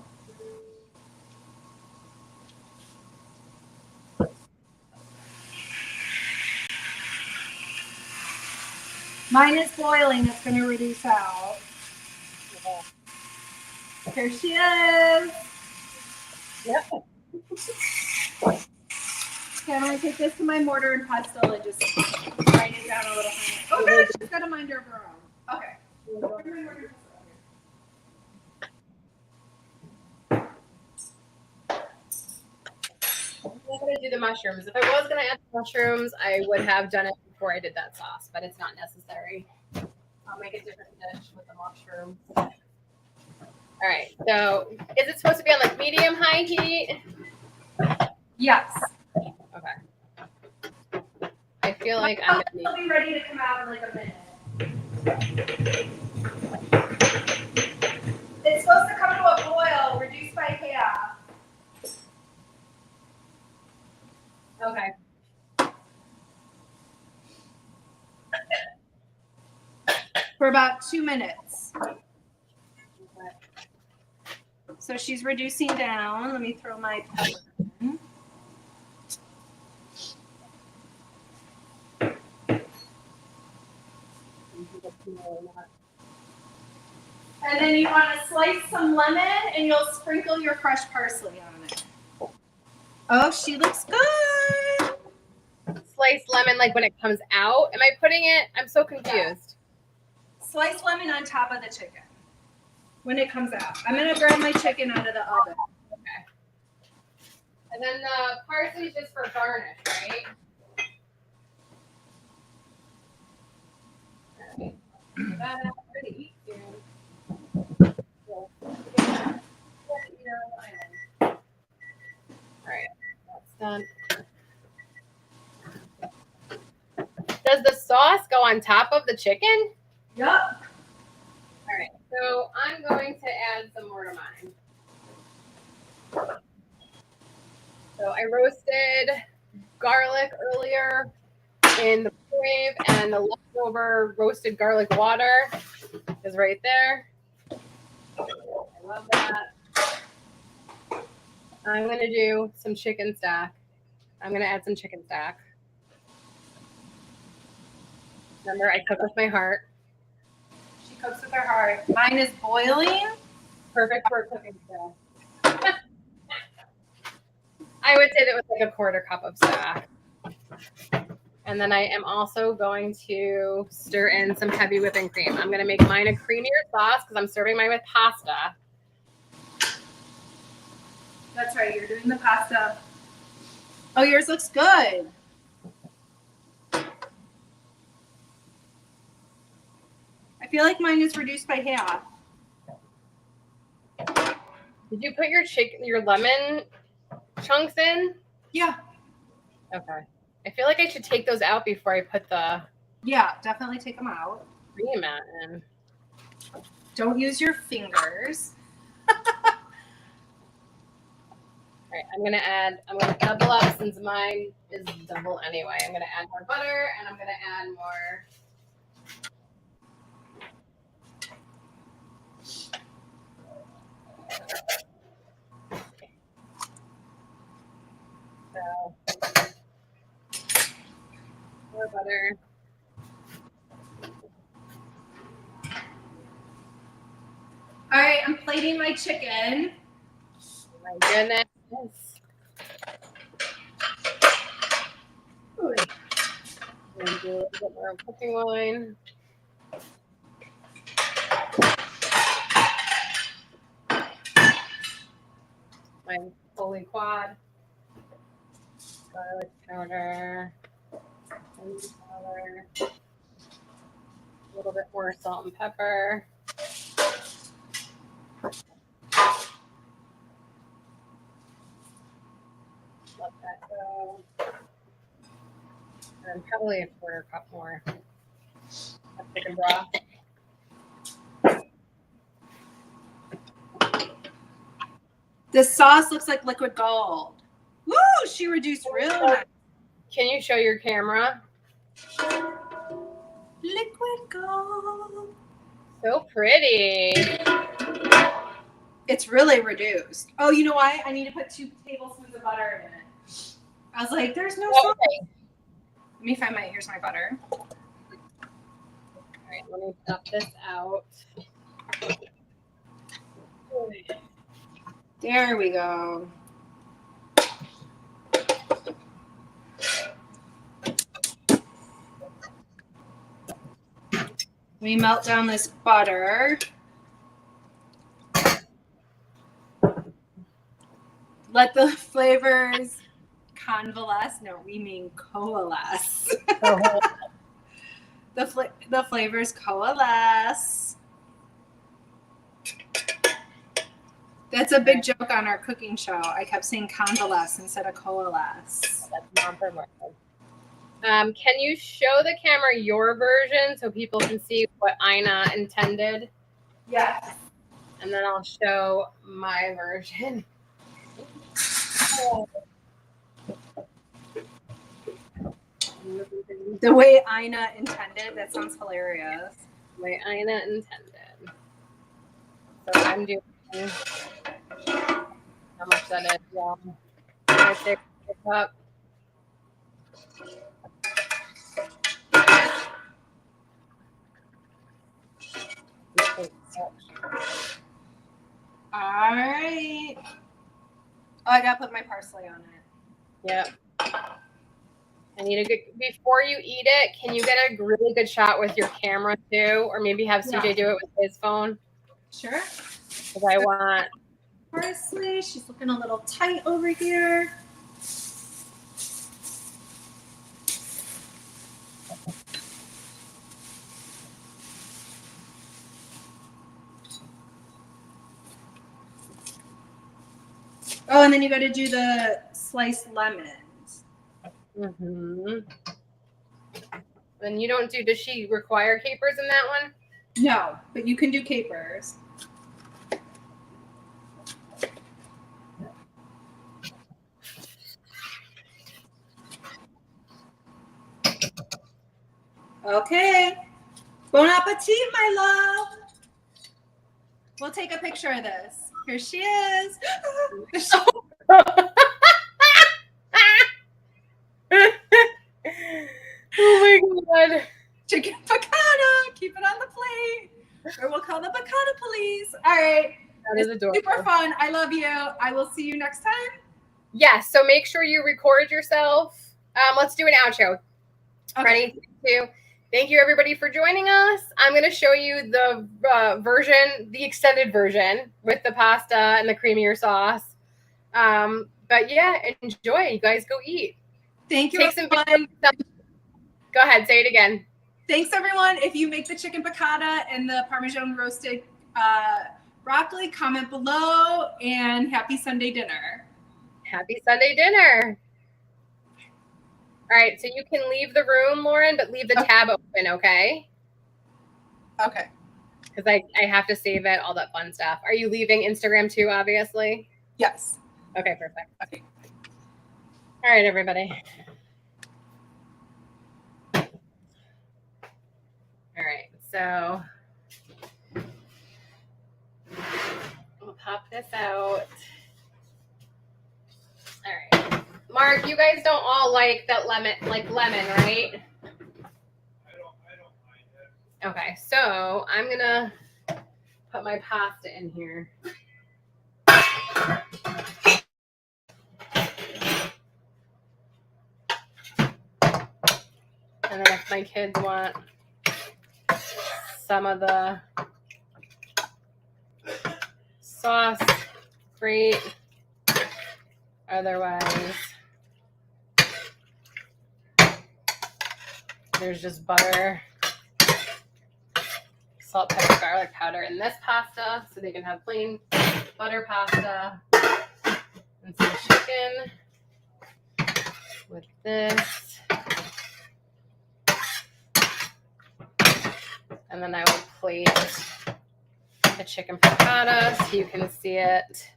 Mine is boiling. It's going to reduce out. Here she is. Yep. Okay, I'm going to take this to my mortar and pestle and just grind it down a little. Oh, gosh, she's got a mind of her own. Okay. I'm going to do the mushrooms. If I was going to add the mushrooms, I would have done it before I did that sauce, but it's not necessary. I'll make a different dish with the mushrooms. All right. So, is it supposed to be on like medium high heat? Yes. Okay. I feel like I'm gonna I'll be ready to come out in like a minute. It's supposed to come to a boil, reduce by half. Okay. For about 2 minutes. So she's reducing down. Let me throw my pepper in. And then you want to slice some lemon and you'll sprinkle your fresh parsley on it. Oh, she looks good. Sliced lemon, like when it comes out. Am I putting it? I'm so confused. Slice lemon on top of the chicken when it comes out. I'm going to grab my chicken out of the oven. Okay. And then the parsley is just for garnish, right? All right. That out. Ready to eat soon. All right, that's done. Does the sauce go on top of the chicken? Yep. All right, so I'm going to add some more to mine. So I roasted garlic earlier in the microwave, and the leftover roasted garlic water is right there. I love that. I'm going to do some chicken stock. I'm going to add some chicken stock. Remember, I cook with my heart. She cooks with her heart. Mine is boiling. Perfect for a cooking show. I would say that was like a quarter cup of stock. And then I am also going to stir in some heavy whipping cream. I'm going to make mine a creamier sauce because I'm serving mine with pasta. That's right, you're doing the pasta. Oh, yours looks good. I feel like mine is reduced by half. Did you put your lemon chunks in? Yeah. Okay. I feel like I should take those out before I put the Yeah, definitely take them out. cream in. Don't use your fingers. All right, I'm gonna double up since mine is double anyway. I'm gonna add more butter and I'm gonna add more. So, more butter. All right, I'm plating my chicken. Oh my goodness. Ooh. I'm gonna do a little bit more cooking wine. My holy quad. Garlic powder. Onion powder. A little bit more salt and pepper. Let that go. And probably a quarter cup more of chicken broth. This sauce looks like liquid gold. Woo, she reduced real nice. Can you show your camera? Liquid gold. So pretty. It's really reduced. Oh, you know why? I need to put 2 tablespoons of butter in it. I was like, there's no salt. Okay. Let me find here's my butter. All right, let me dump this out. There we go. We melt down this butter. Let the flavors convalesce. No, we mean coalesce. Oh, The flavors coalesce. That's a big joke on our cooking show. I kept saying convalesce instead of coalesce. that's not for work. Can you show the camera your version so people can see what Ina intended? Yes. And then I'll show my version. The way Ina intended, that sounds hilarious. The way Ina intended. So I'm doing how much that is. Yeah. Right there, up. All right. Oh, I gotta put my parsley on it. Yep. I need a good, before you eat it, can you get a really good shot with your camera too? Or maybe have CJ do it with his phone? Sure. Because I want. Parsley. She's looking a little tight over here. Oh, and then you got to do the sliced lemons. Mm-hmm. And you don't do, does she require capers in that one? No, but you can do capers. Okay. Bon appetit, my love. We'll take a picture of this. Here she is. Oh my god. Chicken piccata. Keep it on the plate. Or we'll call the piccata police. All right. That is adorable. Super fun. I love you. I will see you next time. Yes, so make sure you record yourself. Let's do an outro. Okay. Ready? 3, 2. Thank you, everybody, for joining us. I'm going to show you the version, the extended version with the pasta and the creamier sauce. But yeah, enjoy. You guys go eat. Thank you, Take some everyone. Go ahead, say it again. Thanks, everyone. If you make the chicken piccata and the Parmesan roasted broccoli, comment below, and happy Sunday dinner. Happy Sunday dinner. All right, so you can leave the room, Lauren, but leave the tab open, okay? Okay. Because I have to save it, all that fun stuff. Are you leaving Instagram too, obviously? Yes. Okay, perfect. Okay. All right, everybody. All right, so we'll pop this out. All right. Mark, you guys don't all like that lemon, right? I don't mind it. Okay, so I'm gonna put my pasta in here. And then if my kids want some of the sauce, great. Otherwise, there's just butter, salt, pepper, garlic powder in this pasta, so they can have plain butter pasta and some chicken with this. And then I will plate the chicken piccata so you can see it.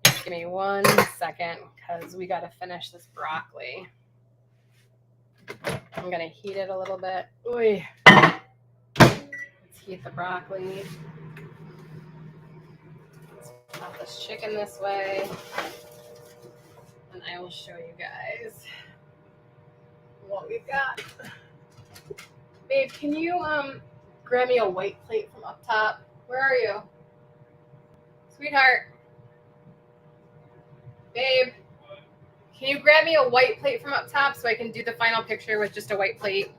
Just give me 1 second because we got to finish this broccoli. I'm going to heat it a little bit. Oy. Let's heat the broccoli. Pop this chicken this way, and I will show you guys what we've got. Babe, can you grab me a white plate from up top? Where are you? Sweetheart. Babe, can you grab me a white plate from up top so I can do the final picture with just a white plate?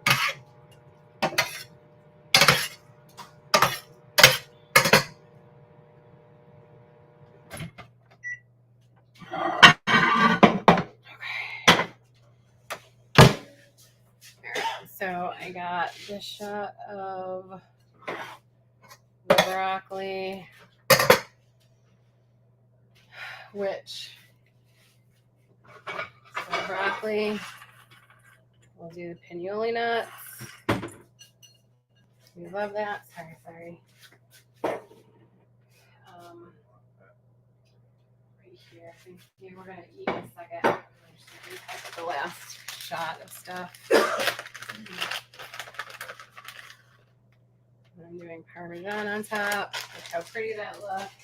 So I got this shot of the broccoli, which so broccoli, we'll do the pinoli nuts. We love that. Sorry. Right here. Thank you. We're gonna eat in a second. I'm just gonna retype the last shot of stuff. I'm doing parmesan on top. Look how pretty that looks.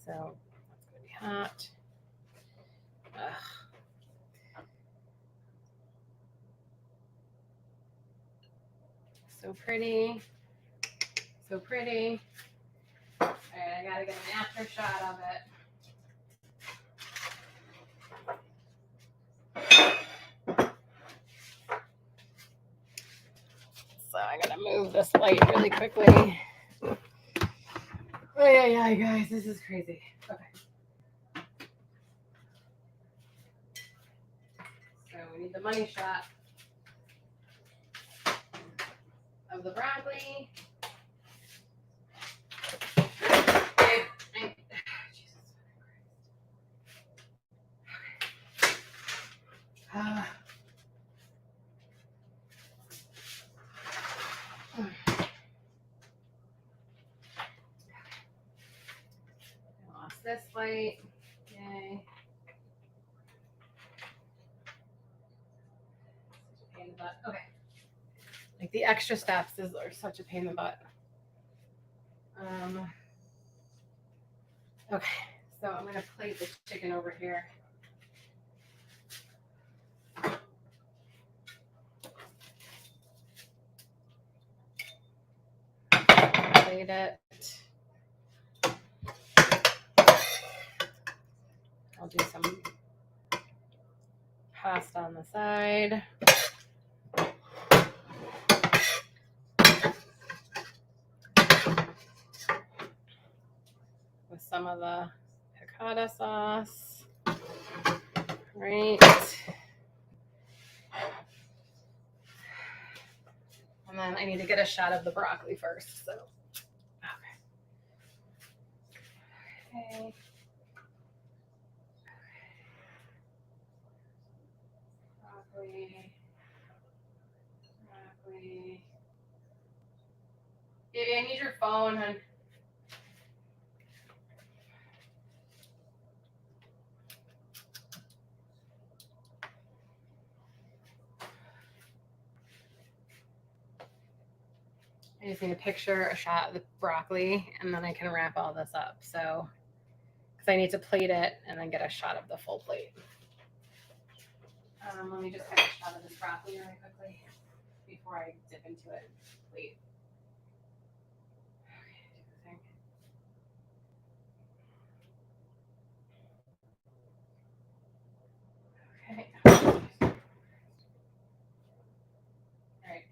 So that's gonna be hot. Ugh. So pretty. So pretty. All right, I gotta get an after shot of it. So I gotta move this light really quickly. Oh yeah, guys, this is crazy. Okay. So we need the money shot of the broccoli. This light, yay. Such a pain in the butt. Okay. Like the extra steps are such a pain in the butt. Okay, so I'm gonna plate the chicken over here. Plate it. I'll do some pasta on the side. With some of the piccata sauce. Right. And then I need to get a shot of the broccoli first. So, okay. Broccoli. Baby, I need your phone, hon. I just need a picture, a shot of the broccoli, and then I can wrap all this up. So, because I need to plate it and then get a shot of the full plate. Let me just get a shot of this broccoli really quickly before I dip into it. Plate. Okay. All right.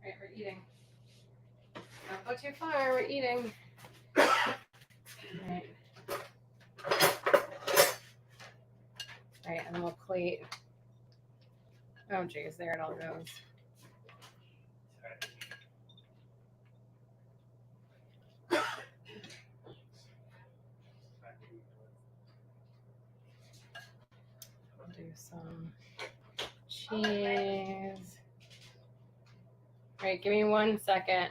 All right, we're eating. Don't go too far, we're eating. All right. All right, and then we'll plate. Oh, geez, there it all goes. I'll do some cheese. All right, give me 1 second.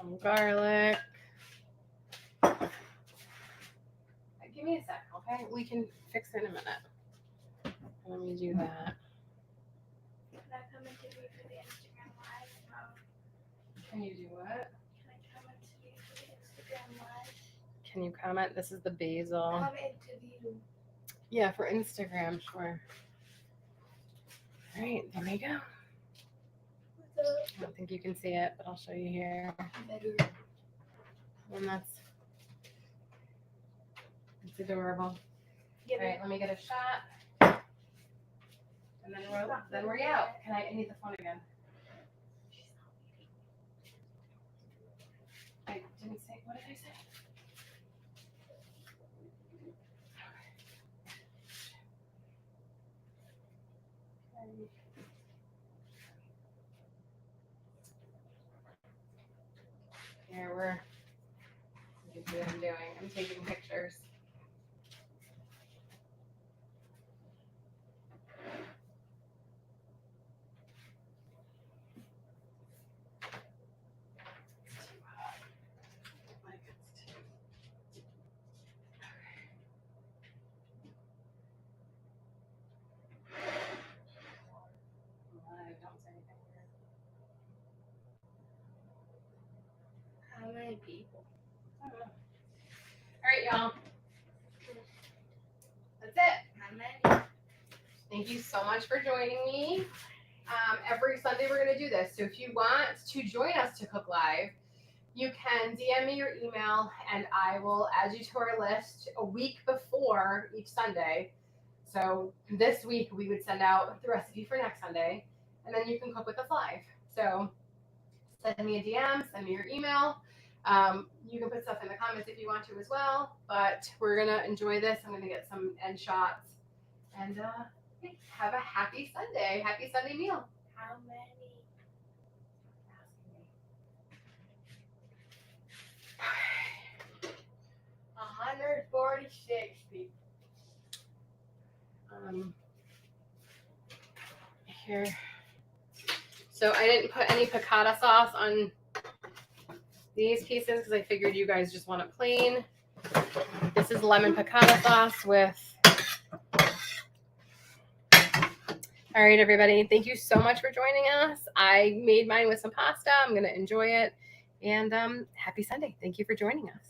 Some garlic. Give me a sec, okay? We can fix it in a minute. Let me do that. Can I come into you for the Instagram live? Can you do what? Can I come into you for the Instagram live? Can you comment? This is the basil. Come interview. Yeah, for Instagram, sure. All right, there we go. I don't think you can see it, but I'll show you here. And that's adorable. All right, let me get a shot. And then we're out. I need the phone again. I didn't say, what did I say? Here look at what I'm doing. I'm taking pictures. Don't say anything weird. How many people? I don't know. All right, y'all. That's it. How many? Thank you so much for joining me. Every Sunday we're going to do this. So if you want to join us to cook live, you can DM me your email and I will add you to our list a week before each Sunday. So this week we would send out the recipe for next Sunday and then you can cook with us live. So send me a DM, send me your email. You can put stuff in the comments if you want to as well, but we're going to enjoy this. I'm going to get some end shots and have a happy Sunday. Happy Sunday meal. How many? 146 people. Here. So I didn't put any piccata sauce on these pieces because I figured you guys just want it plain. This is lemon piccata sauce with. All right, everybody. Thank you so much for joining us. I made mine with some pasta. I'm going to enjoy it. And happy Sunday. Thank you for joining us.